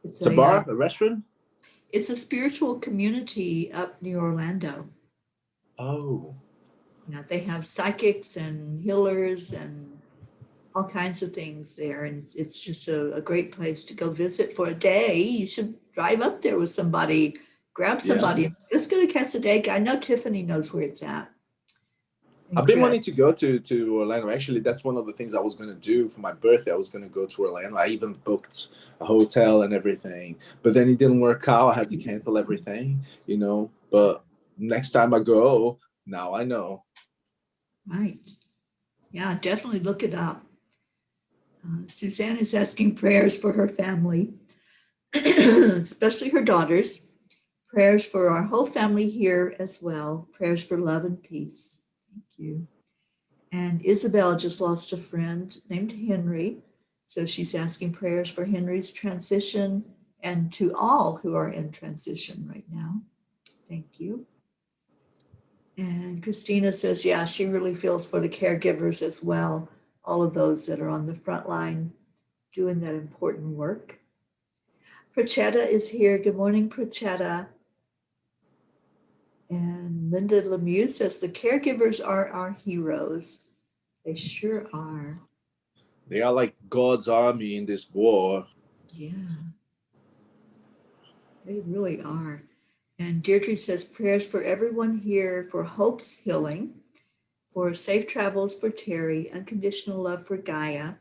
It's a bar, a restaurant? It's a spiritual community up near Orlando. Oh. You know, they have psychics and healers and all kinds of things there. And it's just a great place to go visit for a day. You should drive up there with somebody, grab somebody. Yeah. Just go to Casadega. I know Tiffany knows where it's at. I've been wanting to go to Orlando. Actually, that's one of the things I was going to do for my birthday. I was going to go to Orlando. I even booked a hotel and everything. But then it didn't work out. I had to cancel everything, you know. But next time I go, now I know. Right. Yeah, definitely look it up. Suzanne is asking prayers for her family, especially her daughters. Prayers for our whole family here as well. Prayers for love and peace. Thank you. And Isabel just lost a friend named Henry. So she's asking prayers for Henry's transition and to all who are in transition right now. Thank you. And Christina says, yeah, she really feels for the caregivers as well. All of those that are on the front line doing that important work. Prachetta is here. Good morning, Prachetta. And Linda Lemieux says, the caregivers are our heroes. They sure are. They are like God's army in this war. Yeah. They really are. And Deirdre says, prayers for everyone here for Hope's healing, for safe travels for Teri, unconditional love for Gaia,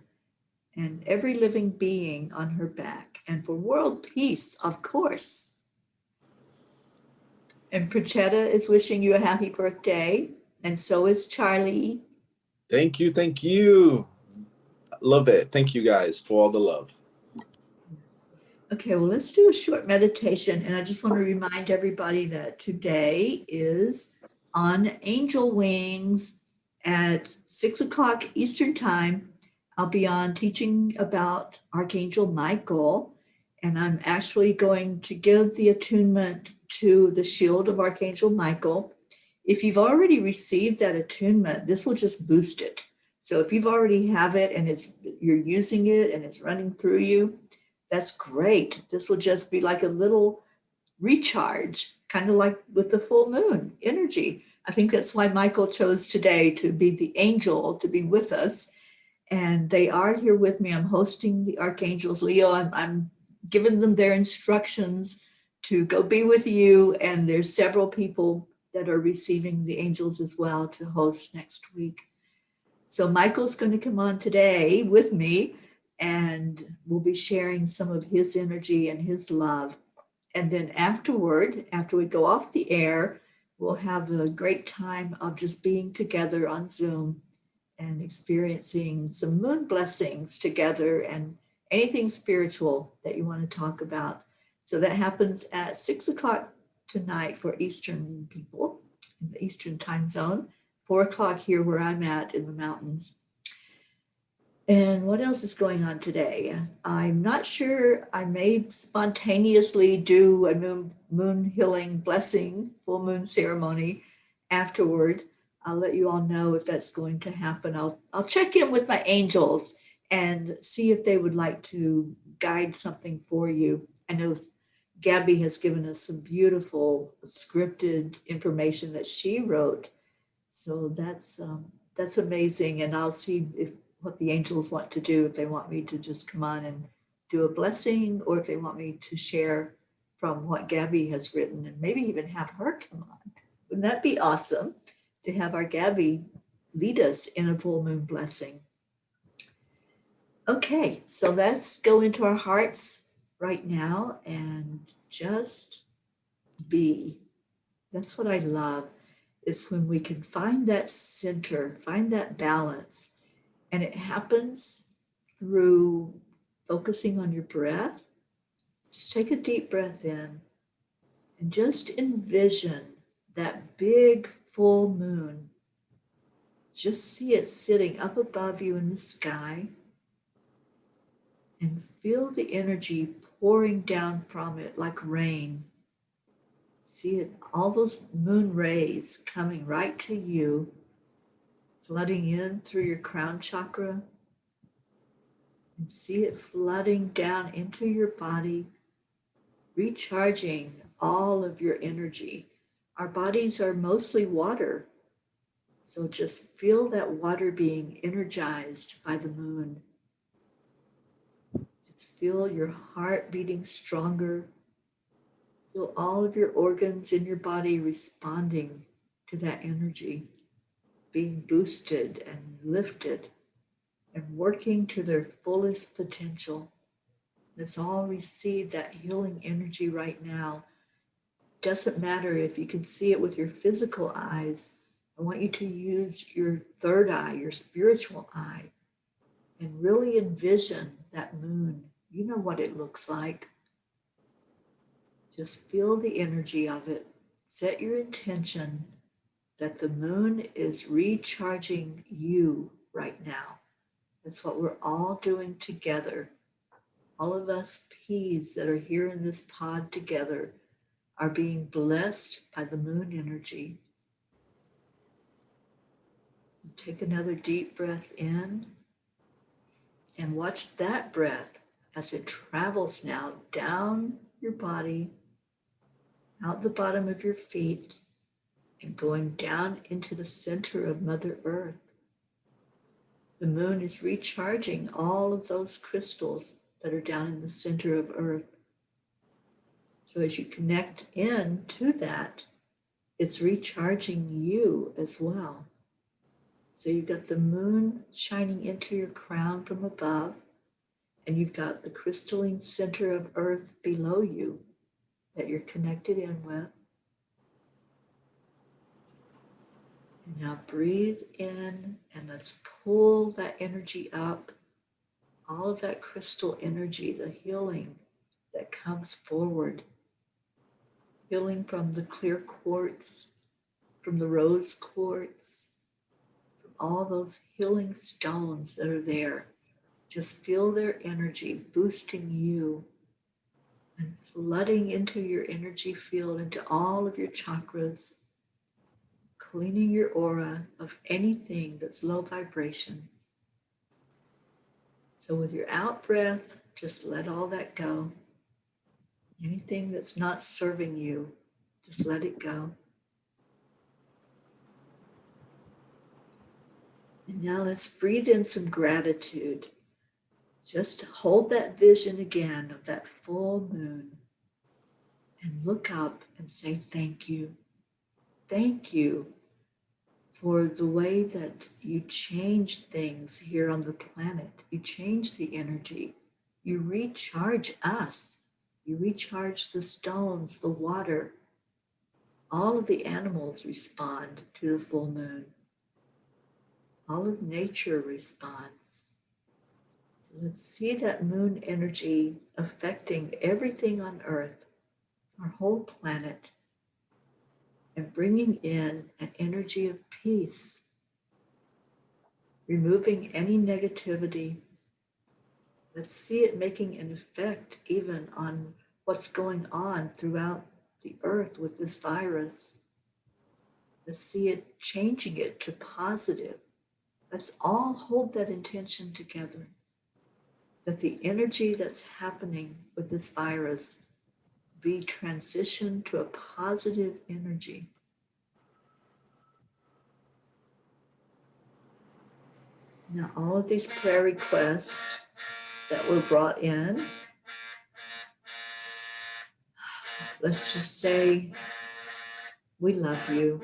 and every living being on her back, and for world peace, of course. And Prachetta is wishing you a happy birthday, and so is Charlie. Thank you, thank you. Love it. Thank you guys for all the love. Okay, well, let's do a short meditation. And I just want to remind everybody that today is on Angel Wings at 6 o'clock Eastern Time. I'll be on teaching about Archangel Michael. And I'm actually going to give the attunement to the shield of Archangel Michael. If you've already received that attunement, this will just boost it. So if you've already have it and you're using it and it's running through you, That's great. This will just be like a little recharge, kind of like with the full moon energy. I think that's why Michael chose today to be the angel to be with us. And they are here with me. I'm hosting the archangels. Leo, I'm giving them their instructions to go be with you. And there's several people that are receiving the angels as well to host next week. So Michael's going to come on today with me, and we'll be sharing some of his energy and his love. And then afterward, after we go off the air, we'll have a great time of just being together on Zoom and experiencing some moon blessings together and anything spiritual that you want to talk about. So that happens at 6 o'clock tonight for Eastern people in the Eastern time zone, 4 o'clock here where I'm at in the mountains. And what else is going on today? I'm not sure. I may spontaneously do a moon healing blessing, full moon ceremony afterward. I'll let you all know if that's going to happen. I'll check in with my angels and see if they would like to guide something for you. I know Gabby has given us some beautiful scripted information that she wrote. So that's amazing. And I'll see if what the angels want to do, if they want me to just come on and do a blessing, or if they want me to share from what Gabby has written and maybe even have her come on. Wouldn't that be awesome to have our Gabby lead us in a full moon blessing? Okay, so let's go into our hearts right now and just be. That's what I love, is when we can find that center, find that balance. And it happens through focusing on your breath. Just take a deep breath in and just envision that big full moon. Just see it sitting up above you in the sky, and feel the energy pouring down from it like rain. See it, all those moon rays coming right to you, flooding in through your crown chakra, and see it flooding down into your body, recharging all of your energy. Our bodies are mostly water, so just feel that water being energized by the moon. Just feel your heart beating stronger. Feel all of your organs in your body responding to that energy, being boosted and lifted and working to their fullest potential. Let's all receive that healing energy right now. Doesn't matter if you can see it with your physical eyes. I want you to use your third eye, your spiritual eye, and really envision that moon. You know what it looks like. Just feel the energy of it. Set your intention that the moon is recharging you right now. That's what we're all doing together. All of us P's that are here in this pod together are being blessed by the moon energy. Take another deep breath in and watch that breath as it travels now down your body, out the bottom of your feet, and going down into the center of Mother Earth. The moon is recharging all of those crystals that are down in the center of Earth. So as you connect in to that, it's recharging you as well. So you've got the moon shining into your crown from above, and you've got the crystalline center of Earth below you that you're connected in with. Now breathe in and let's pull that energy up, all of that crystal energy, the healing that comes forward. Healing from the clear quartz, from the rose quartz, from all those healing stones that are there. Just feel their energy boosting you and flooding into your energy field, into all of your chakras, cleaning your aura of anything that's low vibration. So with your out breath, just let all that go. Anything that's not serving you, just let it go. And now let's breathe in some gratitude. Just hold that vision again of that full moon and look up and say thank you. Thank you for the way that you change things here on the planet. You change the energy. You recharge us. You recharge the stones, the water. All of the animals respond to the full moon. All of nature responds. So let's see that moon energy affecting everything on Earth, our whole planet, and bringing in an energy of peace, removing any negativity. Let's see it making an effect even on what's going on throughout the earth with this virus. Let's see it changing it to positive. Let's all hold that intention together, that the energy that's happening with this virus be transitioned to a positive energy. Now, all of these prayer requests that were brought in, let's just say, we love you.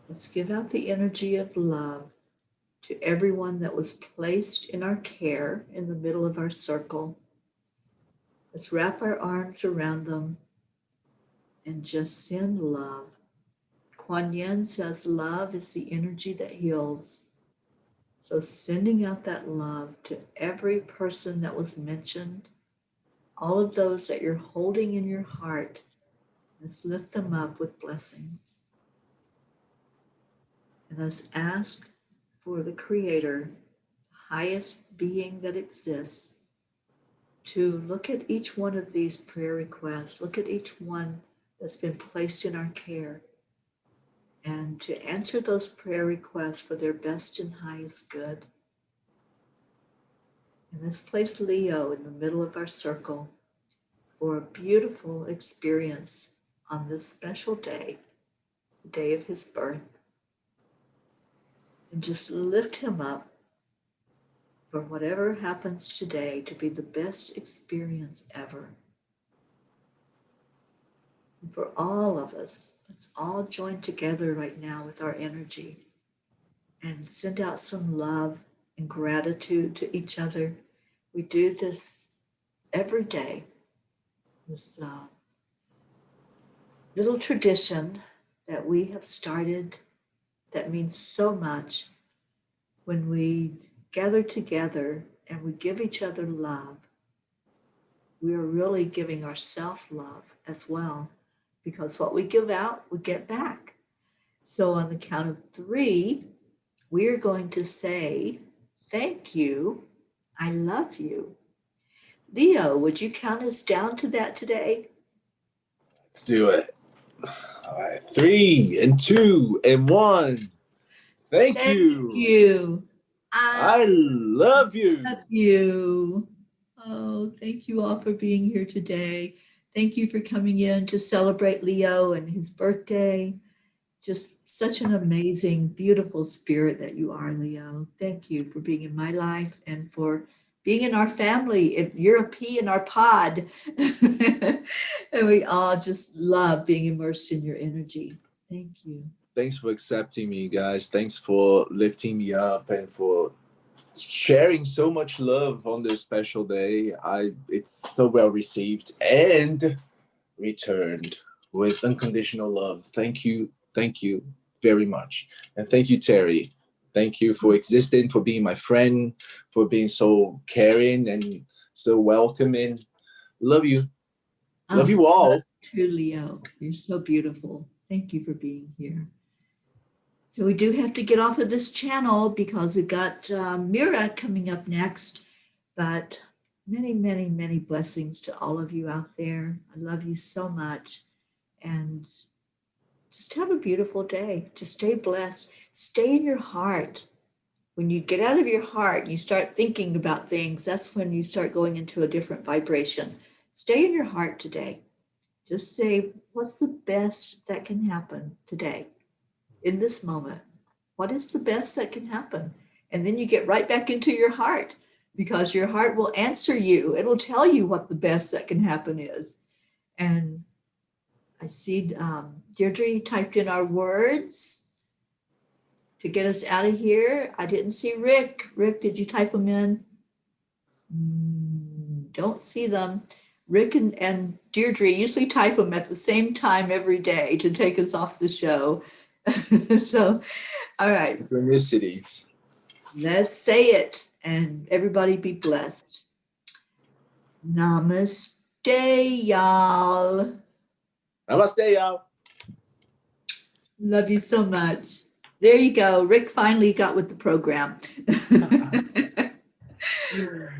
Let's give out the energy of love to everyone that was placed in our care in the middle of our circle. Let's wrap our arms around them and just send love. Kuan Yin says love is the energy that heals. So sending out that love to every person that was mentioned, all of those that you're holding in your heart, let's lift them up with blessings. And let's ask for the Creator, the highest being that exists, to look at each one of these prayer requests, look at each one that's been placed in our care, and to answer those prayer requests for their best and highest good. And let's place Leo in the middle of our circle for a beautiful experience on this special day, the day of his birth. And just lift him up for whatever happens today to be the best experience ever. And for all of us, let's all join together right now with our energy and send out some love and gratitude to each other. We do this every day, this little tradition that we have started that means so much. When we gather together and we give each other love, we are really giving ourselves love as well, because what we give out, we get back. So on the count of 3, we are going to say, thank you, I love you. Leo, would you count us down to that today? Let's do it. All right, 3 and 2 and 1. Thank you. I love you. Love you. Oh, thank you all for being here today. Thank you for coming in to celebrate Leo and his birthday. Just such an amazing, beautiful spirit that you are, Leo. Thank you for being in my life and for being in our family. You're a pea in our pod. And we all just love being immersed in your energy. Thank you. Thanks for accepting me, guys. Thanks for lifting me up and for sharing so much love on this special day. It's so well received and returned with unconditional love. Thank you very much. And thank you, Teri. Thank you for existing, for being my friend, for being so caring and so welcoming. Love you. Love you all. Love you, Leo. You're so beautiful. Thank you for being here. So we do have to get off of this channel because we've got Mira coming up next. But many, many, many blessings to all of you out there. I love you so much. And just have a beautiful day. Just stay blessed. Stay in your heart. When you get out of your heart and you start thinking about things, that's when you start going into a different vibration. Stay in your heart today. Just say, what's the best that can happen today in this moment? What is the best that can happen? And then you get right back into your heart, because your heart will answer you. It'll tell you what the best that can happen is. And I see Deirdre typed in our words to get us out of here. I didn't see Rick. Rick, did you type them in? Don't see them. Rick and Deirdre usually type them at the same time every day to take us off the show. So, all right. Synchronicities. Let's say it, and everybody be blessed. Namaste, y'all. Namaste, y'all. Love you so much. There you go. Rick finally got with the program.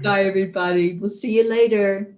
Bye, everybody. We'll see you later.